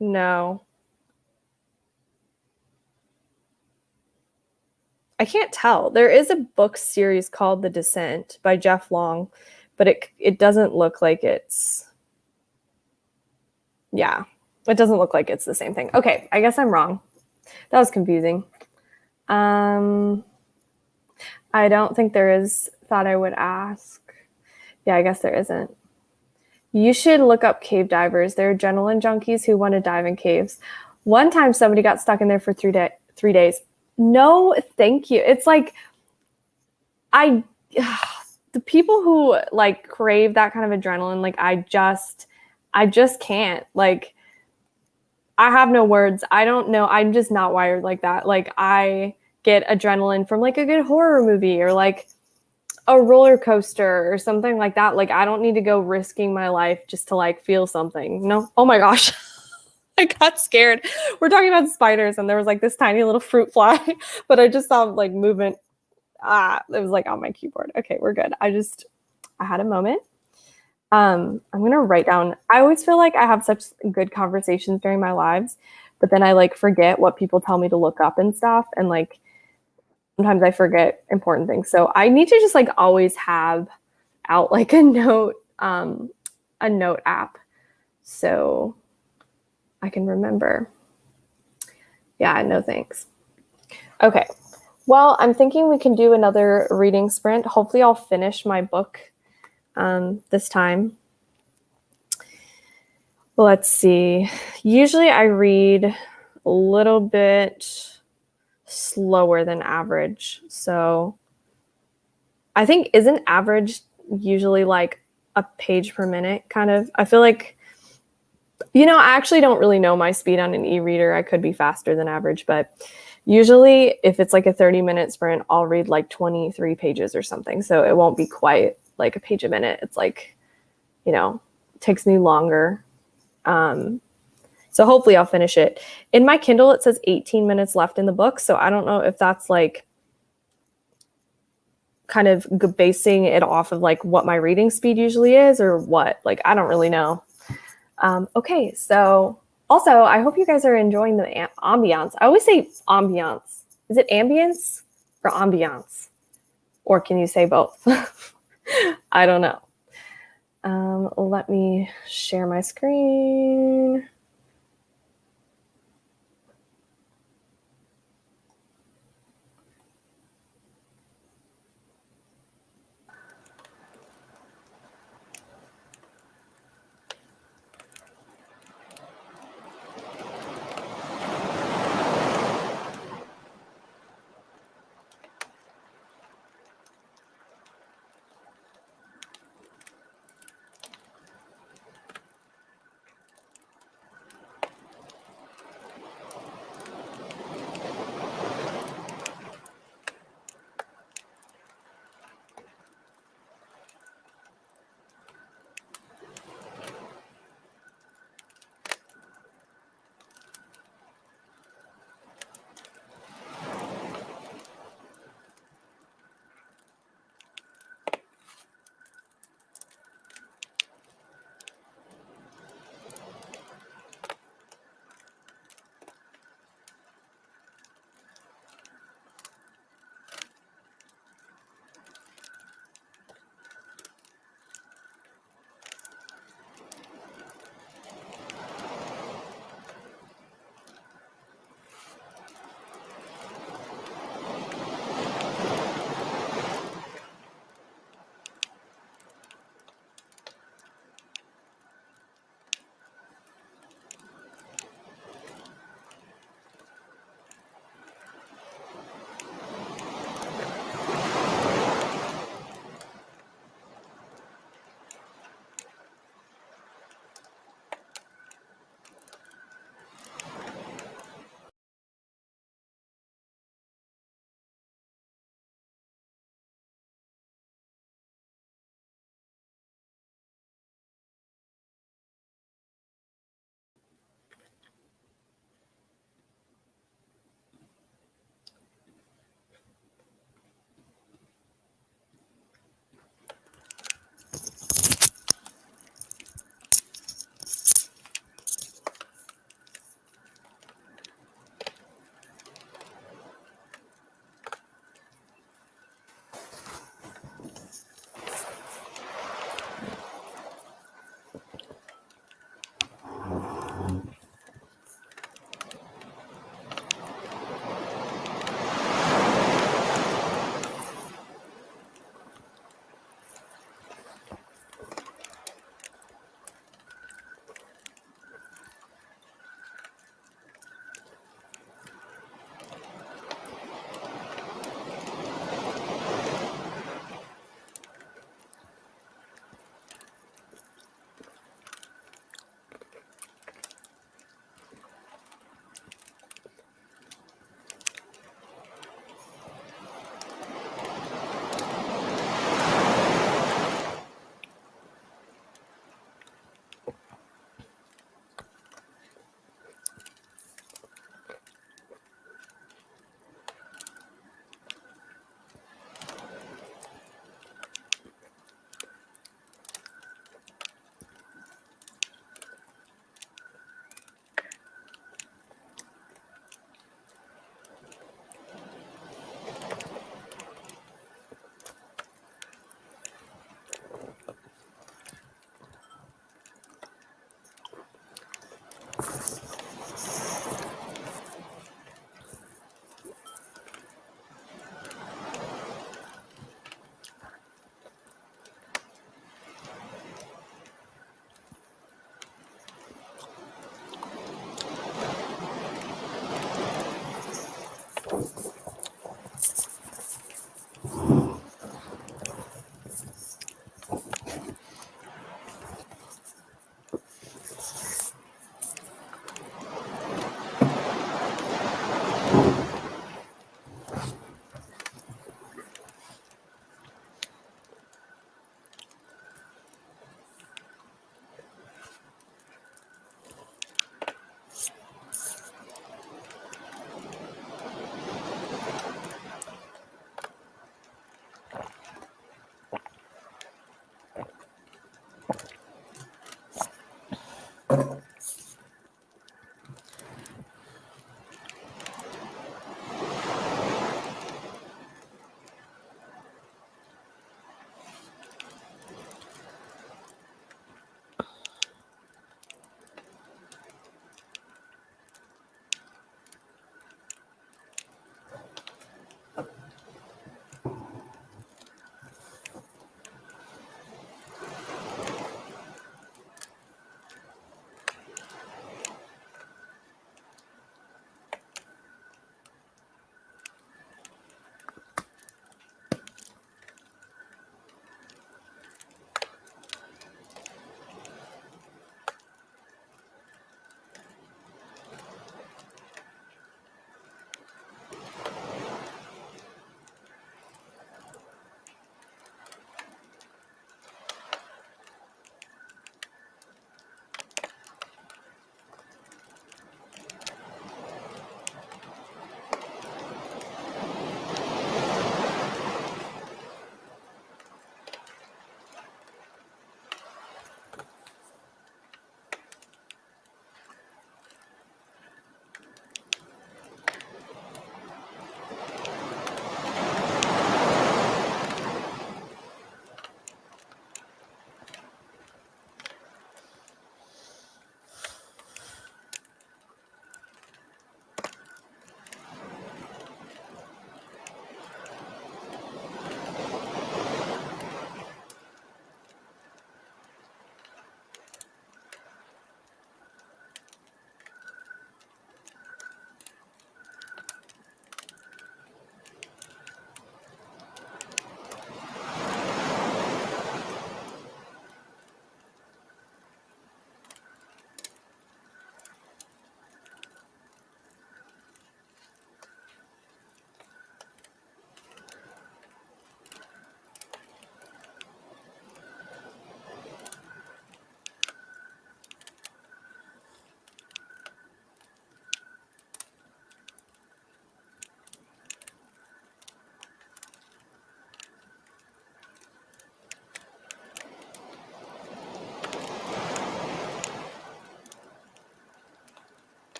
No. I can't tell. There is a book series called The Descent by Jeff Long, but it doesn't look like it's... Yeah, it doesn't look like it's the same thing. Okay, I guess I'm wrong. That was confusing. I don't think there is. Thought I would ask. Yeah, I guess there isn't. You should look up cave divers. They're adrenaline junkies who want to dive in caves. One time somebody got stuck in there for 3 days. No, thank you. It's like, the people who like crave that kind of adrenaline, like, I just can't. Like, I have no words. I don't know. I'm just not wired like that. Like, I get adrenaline from like a good horror movie or like a roller coaster or something like that. Like, I don't need to go risking my life just to like feel something. No. Oh my gosh. I got scared. We're talking about spiders, and there was like this tiny little fruit fly, but I just saw like movement. It was like on my keyboard. Okay, we're good. I had a moment. I'm gonna write down. I always feel like I have such good conversations during my lives, but then I like forget what people tell me to look up and stuff. And like, Sometimes I forget important things. So I need to just like always have out like a note app so I can remember. Yeah, no thanks. Okay. Well, I'm thinking we can do another reading sprint. Hopefully I'll finish my book this time. Let's see. Usually I read a little bit slower than average. So I think isn't average usually like a page per minute kind of? I feel like, I actually don't really know my speed on an e-reader. I could be faster than average, but usually if it's like a 30-minute sprint, I'll read like 23 pages or something. So it won't be quite like a page a minute. It's like, it takes me longer. So hopefully I'll finish it. In my Kindle, it says 18 minutes left in the book. So I don't know if that's like kind of basing it off of like what my reading speed usually is or what. Like, I don't really know. Okay, so also, I hope you guys are enjoying the ambiance. I always say ambiance. Is it ambience or ambiance? Or can you say both? I don't know. Let me share my screen.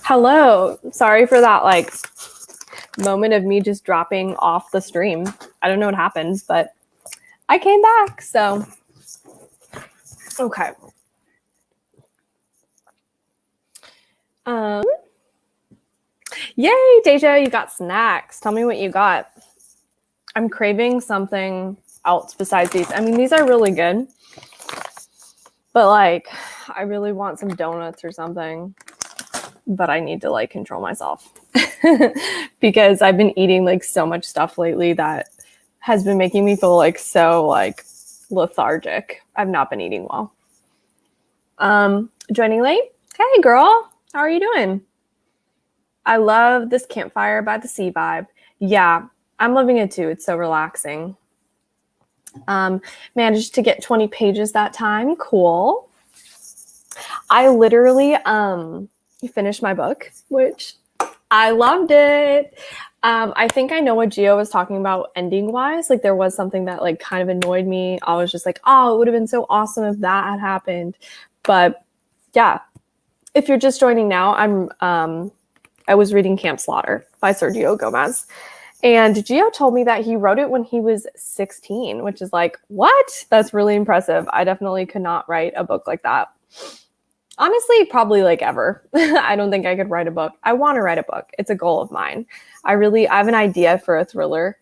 Hello. Sorry for that like moment of me just dropping off the stream. I don't know what happened, but I came back. So, okay. Yay, Deja, you got snacks. Tell me what you got. I'm craving something else besides these. I mean, these are really good, but like, I really want some donuts or something, but I need to like control myself because I've been eating like so much stuff lately that has been making me feel like so like lethargic. I've not been eating well. Joining late? Hey girl, how are you doing? I love this Campfire by the Sea vibe. Yeah, I'm loving it too. It's so relaxing. Managed to get 20 pages that time. Cool. I literally finished my book, which I loved it. I think I know what Gio was talking about ending wise. Like there was something that like kind of annoyed me. I was just like, oh, it would have been so awesome if that had happened. But yeah, if you're just joining now, I was reading Camp Slaughter by Sergio Gomez. And Gio told me that he wrote it when he was 16, which is like, what? That's really impressive. I definitely could not write a book like that. Honestly, probably like ever. I don't think I could write a book. I want to write a book. It's a goal of mine. I have an idea for a thriller.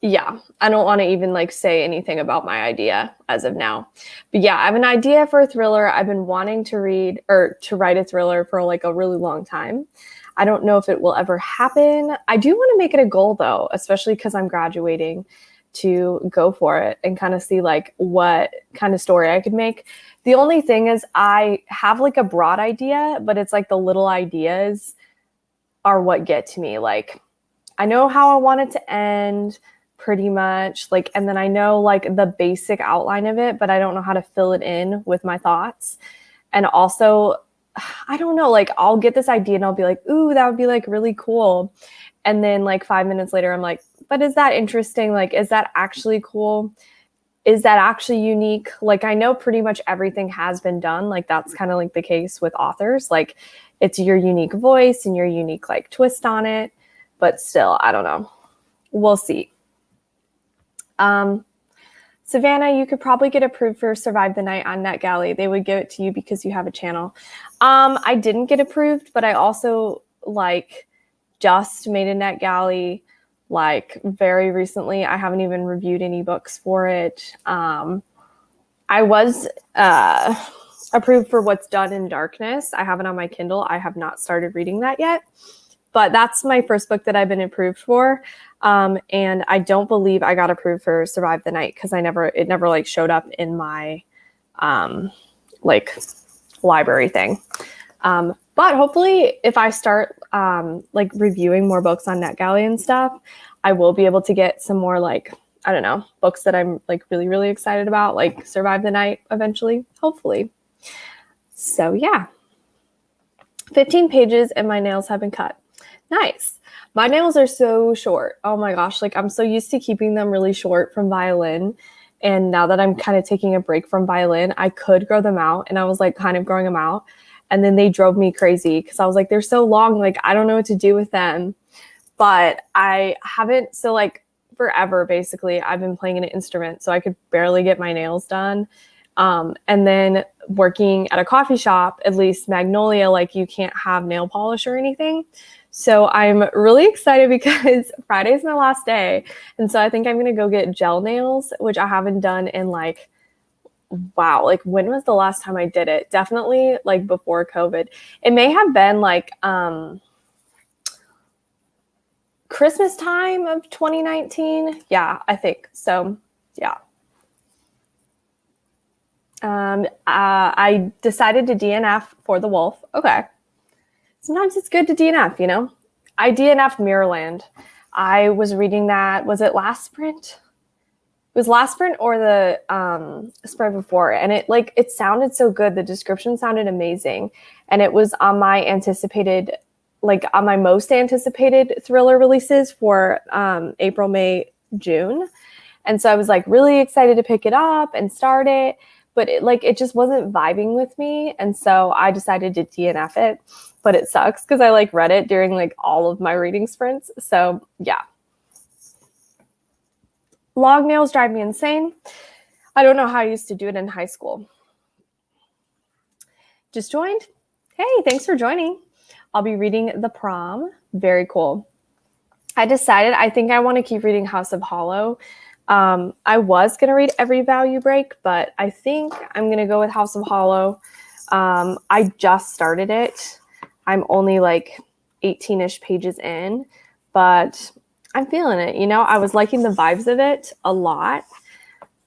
Yeah, I don't want to even like say anything about my idea as of now. But yeah, I have an idea for a thriller. I've been wanting to read or to write a thriller for like a really long time. I don't know if it will ever happen. I do want to make it a goal though, especially because I'm graduating, to go for it and kind of see like what kind of story I could make. The only thing is I have like a broad idea, but it's like the little ideas are what get to me. Like I know how I want it to end pretty much, like, and then I know like the basic outline of it, but I don't know how to fill it in with my thoughts. And also, I don't know, like I'll get this idea and I'll be like, ooh, that would be like really cool. And then like 5 minutes later, I'm like, but is that interesting? Like, is that actually cool? Is that actually unique? Like, I know pretty much everything has been done. Like, that's kind of like the case with authors. Like, it's your unique voice and your unique like twist on it. But still, I don't know. We'll see. Savannah, you could probably get approved for Survive the Night on NetGalley. They would give it to you because you have a channel. I didn't get approved, but I also like just made a NetGalley like very recently. I haven't even reviewed any books for it. I was approved for What's Done in Darkness. I have it on my Kindle. I have not started reading that yet, but that's my first book that I've been approved for. And I don't believe I got approved for Survive the Night because it never like showed up in my like library thing. But hopefully if I start like reviewing more books on NetGalley and stuff, I will be able to get some more like, I don't know, books that I'm like really, really excited about, like Survive the Night eventually, hopefully. So yeah, 15 pages and my nails have been cut. Nice. My nails are so short. Oh my gosh. Like I'm so used to keeping them really short from violin. And now that I'm kind of taking a break from violin, I could grow them out. And I was like kind of growing them out. And then they drove me crazy because I was like, they're so long. Like, I don't know what to do with them. But I haven't. So like forever, basically, I've been playing an instrument. So I could barely get my nails done. And then working at a coffee shop, at least Magnolia, like you can't have nail polish or anything. So I'm really excited because Friday's my last day. And so I think I'm going to go get gel nails, which I haven't done in like, wow, like when was the last time I did it? Definitely like before COVID. It may have been like Christmas time of 2019. Yeah, I think so. Yeah. I decided to DNF for The Wolf. Okay. Sometimes it's good to DNF, you know? I DNF'd Mirrorland. I was reading that. Was it last sprint? It was last sprint or the sprint before. And it sounded so good. The description sounded amazing. And it was on my most anticipated thriller releases for April, May, June. And so I was like really excited to pick it up and start it. but it just wasn't vibing with me. And so I decided to DNF it, but it sucks because I read it during all of my reading sprints. So yeah. Long nails drive me insane. I don't know how I used to do it in high school. Just joined? Hey, thanks for joining. I'll be reading The Prom. Very cool. I decided I think I want to keep reading House of Holo. I was going to read Every Vow You Break, but I think I'm going to go with House of Holo. I just started it. I'm only 18-ish pages in, but I'm feeling it. I was liking the vibes of it a lot.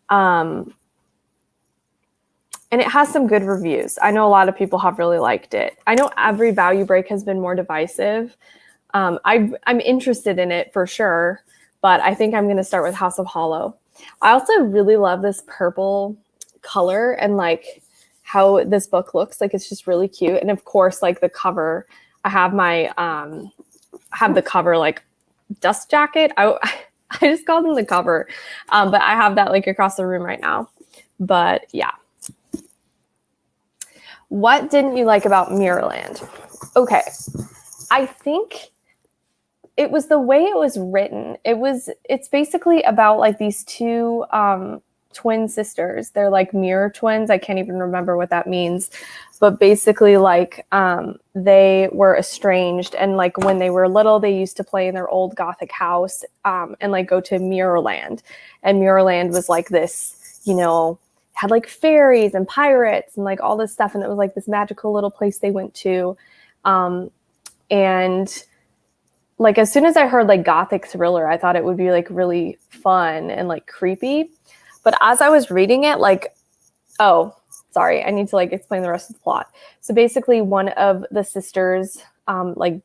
And it has some good reviews. I know a lot of people have really liked it. I know Every Vow You Break has been more divisive. I'm interested in it for sure, but I think I'm going to start with House of Holo. I also really love this purple color and how this book looks. It's just really cute. And of course, the cover, I have my, have the cover dust jacket. I just called them the cover, but I have that across the room right now. But yeah. What didn't you like about Mirrorland? Okay. I think it was the way it was written. It's basically about these two twin sisters. They're mirror twins. I can't even remember what that means. But basically they were estranged, and when they were little, they used to play in their old Gothic house and go to Mirrorland. And Mirrorland was this, had fairies and pirates and all this stuff, and it was this magical little place they went to. And as soon as I heard Gothic thriller, I thought it would be really fun and creepy. But as I was reading it, oh, sorry, I need to explain the rest of the plot. So basically one of the sisters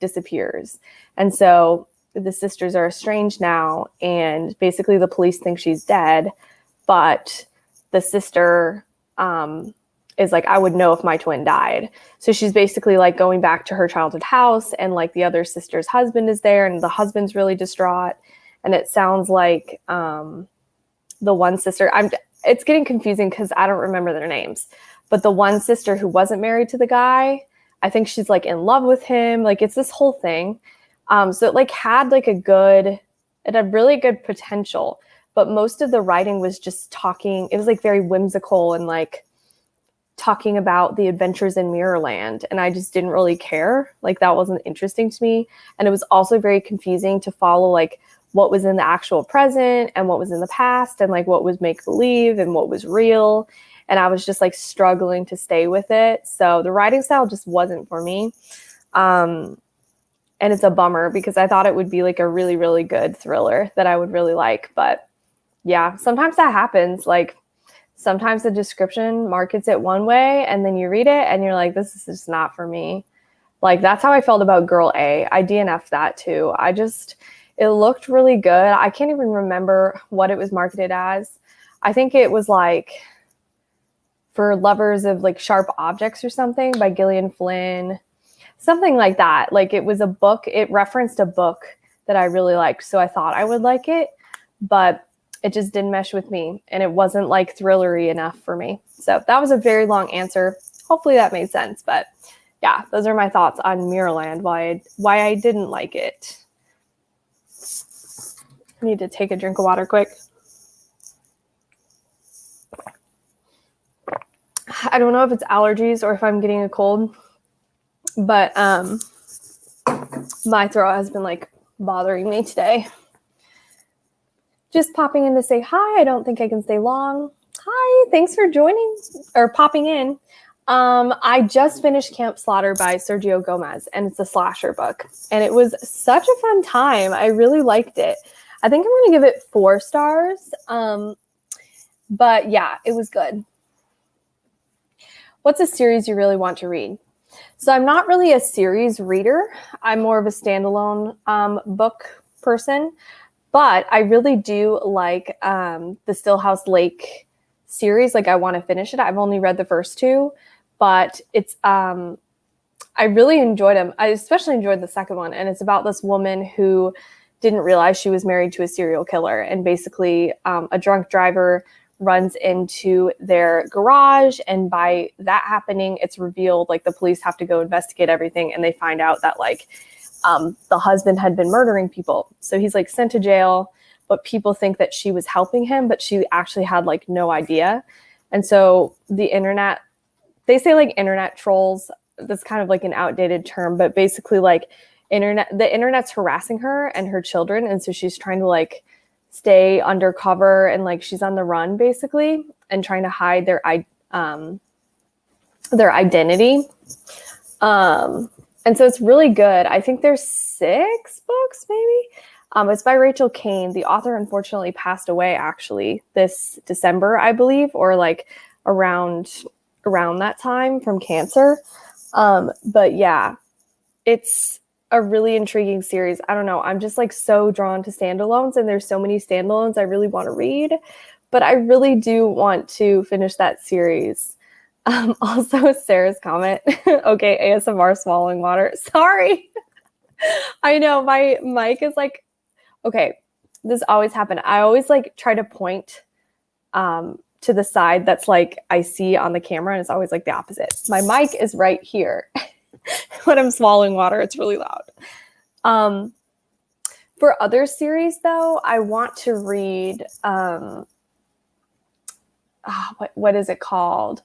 disappears. And so the sisters are estranged now, and basically the police think she's dead, but the sister is I would know if my twin died. So she's basically going back to her childhood house, and the other sister's husband is there, and the husband's really distraught. And it sounds like the one sister, it's getting confusing because I don't remember their names, but the one sister who wasn't married to the guy, I think she's in love with him. It's this whole thing. So it had it had really good potential, but most of the writing was just talking. It was very whimsical and talking about the adventures in Mirrorland. And I just didn't really care. That wasn't interesting to me. And it was also very confusing to follow what was in the actual present and what was in the past, and what was make believe and what was real. And I was just struggling to stay with it. So the writing style just wasn't for me. And it's a bummer because I thought it would be a really, really good thriller that I would really like. But yeah, sometimes that happens. Sometimes the description markets it one way, and then you read it and you're this is just not for me. That's how I felt about Girl A. I DNF'd that too. It looked really good. I can't even remember what it was marketed as. I think it was for lovers of sharp objects or something by Gillian Flynn, something like that. It was a book. It referenced a book that I really liked. So I thought I would like it, but it just didn't mesh with me. And it wasn't thrillery enough for me. So that was a very long answer. Hopefully that made sense. But yeah, those are my thoughts on Mirrorland, why I didn't like it. I need to take a drink of water quick. I don't know if it's allergies or if I'm getting a cold, but my throat has been bothering me today. Just popping in to say hi. I don't think I can stay long. Hi, thanks for joining or popping in. I just finished Camp Slaughter by Sergio Gomez, and it's a slasher book, and it was such a fun time. I really liked it. I think I'm going to give it 4 stars. But yeah, it was good. What's a series you really want to read? So I'm not really a series reader. I'm more of a standalone book person, but I really do like the Stillhouse Lake series. I want to finish it. I've only read the first 2, but it's I really enjoyed them. I especially enjoyed the second one, and it's about this woman who didn't realize she was married to a serial killer, and basically a drunk driver runs into their garage. And by that happening, it's revealed, like, the police have to go investigate everything. And they find out that, like, the husband had been murdering people. So he's, like, sent to jail, but people think that she was helping him, but she actually had, like, no idea. And so the internet, they say, like, internet trolls, that's kind of like an outdated term, but basically, like, the internet's harassing her and her children. And so she's trying to, like, stay undercover, and, like, she's on the run basically, and trying to hide their identity. And so it's really good. I think there's 6 books, maybe. It's by Rachel Kane. The author unfortunately passed away actually this December, I believe, or like around that time, from cancer. But yeah, it's a really intriguing series. I don't know. I'm just, like, so drawn to standalones, and there's so many standalones I really want to read, but I really do want to finish that series. Also, Sarah's comment. Okay, ASMR swallowing water. Sorry. I know my mic is like, okay, this always happens. I always, like, try to point to the side that's, like, I see on the camera, and it's always, like, the opposite. My mic is right here. When I'm swallowing water, it's really loud. For other series, though, I want to read, what is it called?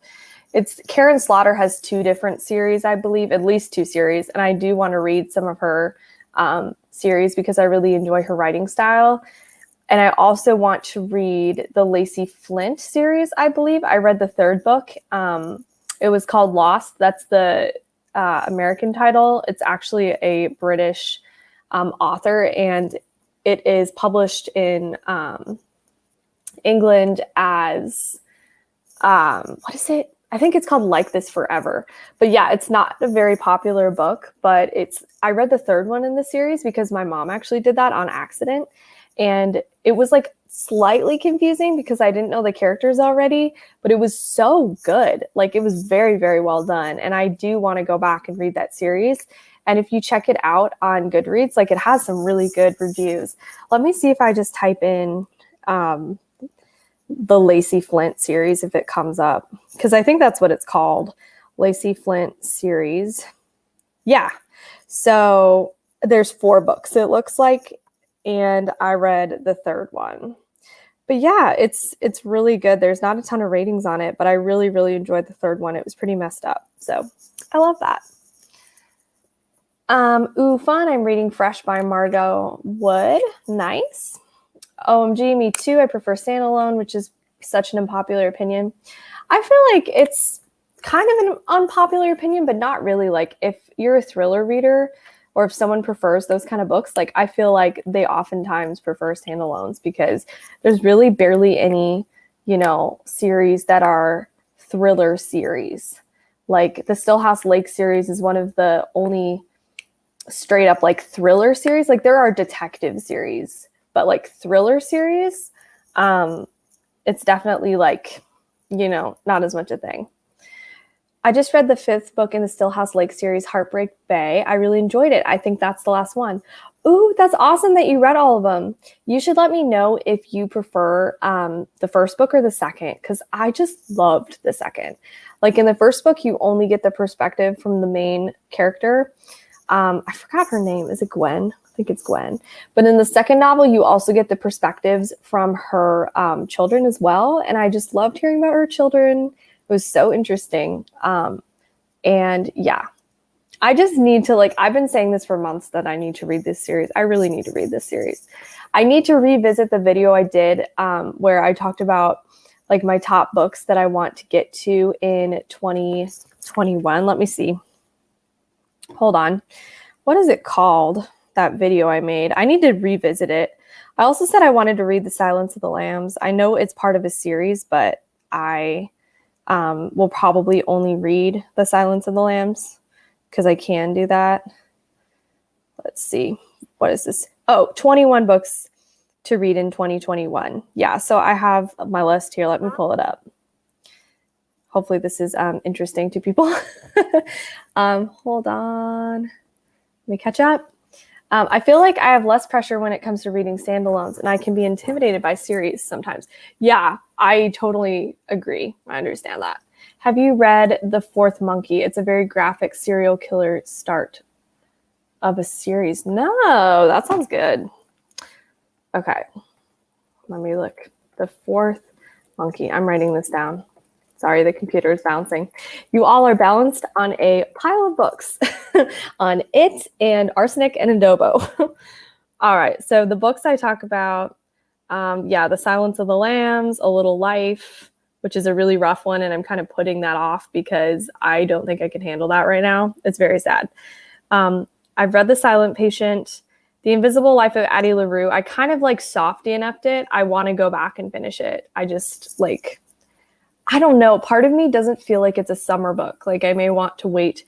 It's Karen Slaughter has 2 different series, I believe, at least 2 series. And I do want to read some of her series because I really enjoy her writing style. And I also want to read the Lacey Flint series, I believe. I read the 3rd book. It was called Lost. That's the American title. It's actually a British author, and it is published in England as, what is it? I think it's called Like This Forever. But yeah, it's not a very popular book, but I read the 3rd one in the series because my mom actually did that on accident. And it was, like, slightly confusing because I didn't know the characters already, but it was so good. Like, it was very, very well done. And I do want to go back and read that series. And if you check it out on Goodreads, like, it has some really good reviews. Let me see if I just type in the Lacey Flint series, if it comes up, because I think that's what it's called. Lacey Flint series. Yeah. So there's 4 books, it looks like. And I read the 3rd one. But yeah, it's really good. There's not a ton of ratings on it, but I really, really enjoyed the 3rd one. It was pretty messed up. So I love that. Fun. I'm reading Fresh by Margot Wood. Nice. OMG, me too. I prefer standalone, which is such an unpopular opinion. I feel like it's kind of an unpopular opinion, but not really. Like, if you're a thriller reader, or if someone prefers those kind of books, like, I feel like they oftentimes prefer standalones because there's really barely any, series that are thriller series. Like, the Stillhouse Lake series is one of the only straight up, like, thriller series. Like, there are detective series, but, like, thriller series, it's definitely, like, not as much a thing. I just read the 5th book in the Stillhouse Lake series, Heartbreak Bay. I really enjoyed it. I think that's the last one. Ooh, that's awesome that you read all of them. You should let me know if you prefer the 1st book or the 2nd, because I just loved the 2nd. Like, in the 1st book, you only get the perspective from the main character. I forgot her name. Is it Gwen? I think it's Gwen. But in the 2nd novel, you also get the perspectives from her children as well. And I just loved hearing about her children. It was so interesting. And yeah, I just need to, like, I've been saying this for months that I need to read this series. I really need to read this series. I need to revisit the video I did where I talked about, like, my top books that I want to get to in 2021. Let me see. Hold on. What is it called? That video I made. I need to revisit it. I also said I wanted to read The Silence of the Lambs. I know it's part of a series, but I will probably only read The Silence of the Lambs because I can do that. Let's see. What is this? Oh, 21 books to read in 2021. Yeah, so I have my list here. Let me pull it up. Hopefully this is interesting to people. Hold on. Let me catch up. I feel like I have less pressure when it comes to reading standalones, and I can be intimidated by series sometimes. Yeah, I totally agree. I understand that. Have you read The Fourth Monkey? It's a very graphic serial killer start of a series. No, that sounds good. Okay, let me look. The Fourth Monkey. I'm writing this down. Sorry, the computer is bouncing. You all are balanced on a pile of books on It and Arsenic and Adobo. All right, so the books I talk about, The Silence of the Lambs, A Little Life, which is a really rough one, and I'm kind of putting that off because I don't think I can handle that right now. It's very sad. I've read The Silent Patient, The Invisible Life of Addie LaRue. I kind of like softy enuphed it. I want to go back and finish it. I just like, I don't know. Part of me doesn't feel like it's a summer book. Like I may want to wait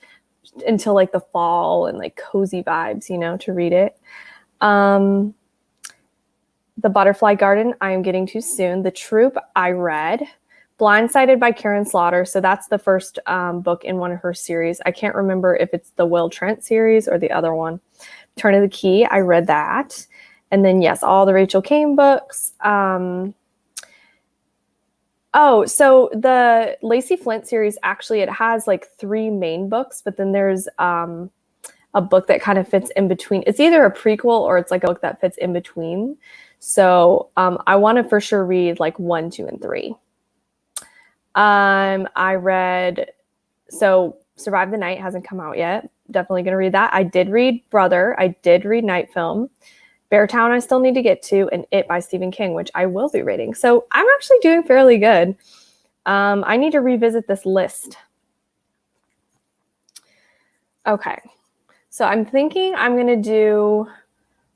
until like the fall and like cozy vibes, to read it. The Butterfly Garden, I am getting to soon. The Troop, I read. Blindsided by Karen Slaughter. So that's the first book in one of her series. I can't remember if it's the Will Trent series or the other one. Turn of the Key, I read that. And then, yes, all the Rachel Caine books. So the Lacey Flint series, actually, it has like 3 main books, but then there's a book that kind of fits in between. It's either a prequel or it's like a book that fits in between. So I want to for sure read like 1, 2, and 3. I read, Survive the Night hasn't come out yet. Definitely going to read that. I did read Brother. I did read Night Film. Beartown I still need to get to, and It by Stephen King, which I will be reading. So I'm actually doing fairly good. I need to revisit this list. Okay. So I'm thinking I'm going to do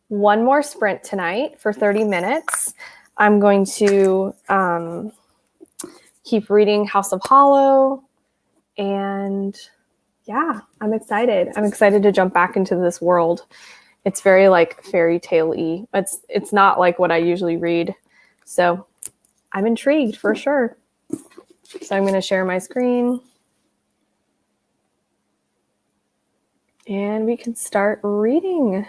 one more sprint tonight for 30 minutes. I'm going to keep reading House of Holo. And yeah, I'm excited. I'm excited to jump back into this world. It's very like fairy tale-y. It's not like what I usually read. So I'm intrigued for sure. So I'm going to share my screen. And we can start reading.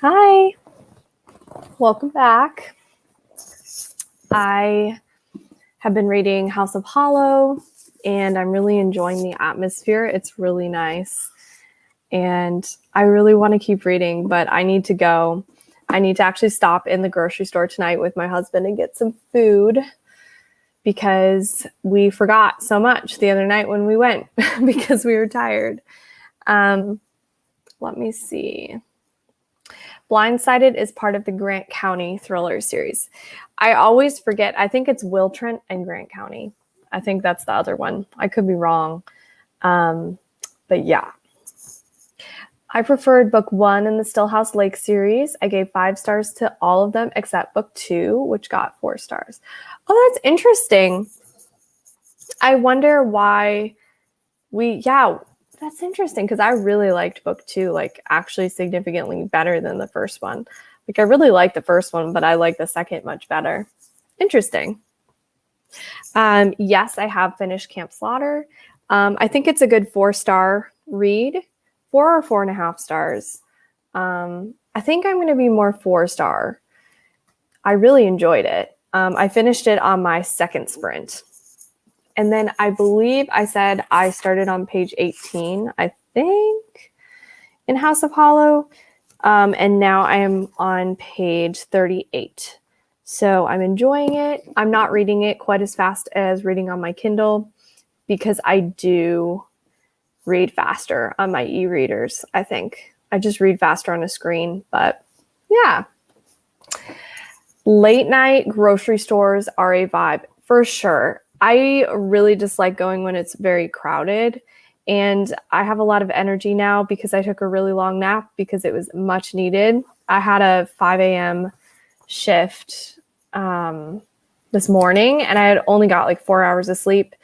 Hi, welcome back. I have been reading House of Holo, and I'm really enjoying the atmosphere. It's really nice, and I really want to keep reading, but I need to go. I need to actually stop in the grocery store tonight with my husband and get some food because we forgot so much the other night when we went because we were tired. Let me see. Blindsided is part of the Grant County thriller series. I always forget. I think it's Will Trent and Grant County. I think that's the other one. I could be wrong. But yeah. I preferred book 1 in the Stillhouse Lake series. I gave 5 stars to all of them except book 2, which got 4 stars. Oh, that's interesting. I wonder why that's interesting because I really liked book 2, like actually significantly better than the first one. Like I really liked the first one, but I like the second much better. Interesting. Yes, I have finished Camp Slaughter. I think it's a good 4-star read. 4 or 4.5 stars. I think I'm going to be more 4-star. I really enjoyed it. I finished it on my second sprint. And then I believe I said I started on page 18, I think, in House of Holo. And now I am on page 38. So I'm enjoying it. I'm not reading it quite as fast as reading on my Kindle because I do read faster on my e-readers, I think. I just read faster on a screen, but yeah. Late night grocery stores are a vibe for sure. I really dislike going when it's very crowded, and I have a lot of energy now because I took a really long nap because it was much needed. I had a 5 a.m. shift this morning, and I had only got like 4 hours of sleep,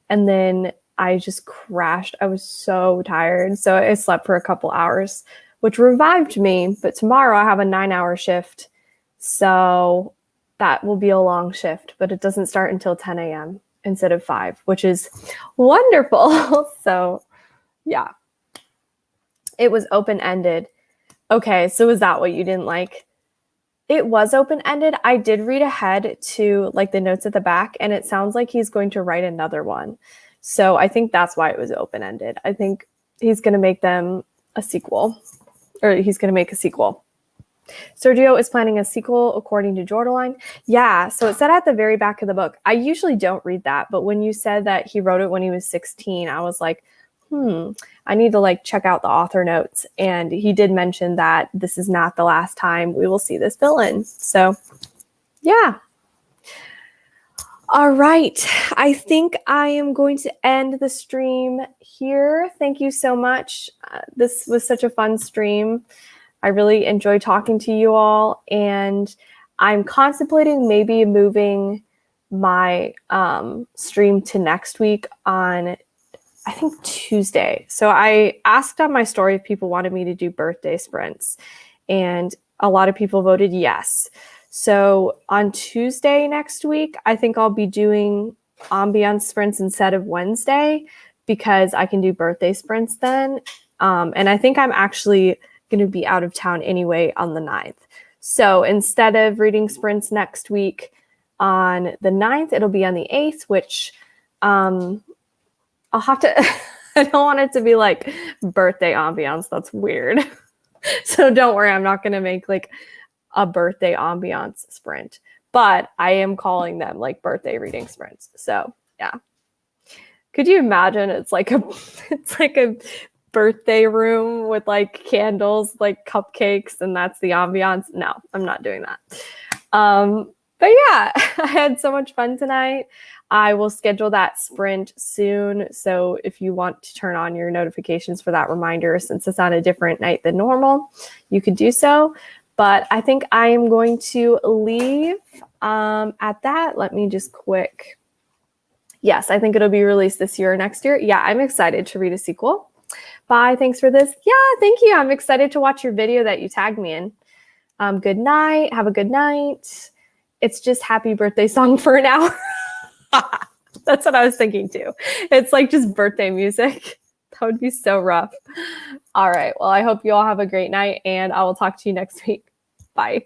and then I just crashed. I was so tired, so I slept for a couple hours, which revived me, but tomorrow I have a 9-hour shift, so that will be a long shift, but it doesn't start until 10 a.m. instead of 5, which is wonderful. So yeah, it was open-ended. Okay, so is that what you didn't like? It was open-ended. I did read ahead to like the notes at the back, and it sounds like he's going to write another one. So I think that's why it was open-ended. I think he's going to make them a sequel, or he's going to make a sequel. Sergio is planning a sequel according to Jordaline. Yeah, so it said at the very back of the book. I usually don't read that, but when you said that he wrote it when he was 16, I was like, I need to like check out the author notes. And he did mention that this is not the last time we will see this villain. So yeah. All right. I think I am going to end the stream here. Thank you so much. This was such a fun stream. I really enjoy talking to you all, and I'm contemplating maybe moving my stream to next week on, I think, Tuesday. So I asked on my story if people wanted me to do birthday sprints, and a lot of people voted yes. So on Tuesday next week, I think I'll be doing Ambiance sprints instead of Wednesday because I can do birthday sprints then. And I think I'm actually going to be out of town anyway on the 9th. So instead of reading sprints next week on the 9th, it'll be on the 8th, which I'll have to, I don't want it to be like birthday ambiance. That's weird. So don't worry, I'm not going to make like a birthday ambiance sprint, but I am calling them like birthday reading sprints. So yeah. Could you imagine it's like a birthday room with like candles, like cupcakes, and that's the ambiance? No, I'm not doing that. But yeah, I had so much fun tonight. I will schedule that sprint soon. So if you want to turn on your notifications for that reminder, since it's on a different night than normal, you could do so. But I think I am going to leave at that. Let me just quick. Yes, I think it'll be released this year or next year. Yeah, I'm excited to read a sequel. Bye. Thanks for this. Yeah, thank you. I'm excited to watch your video that you tagged me in. Good night. Have a good night. It's just happy birthday song for an hour. That's what I was thinking too. It's like just birthday music. That would be so rough. All right. Well, I hope you all have a great night, and I will talk to you next week. Bye.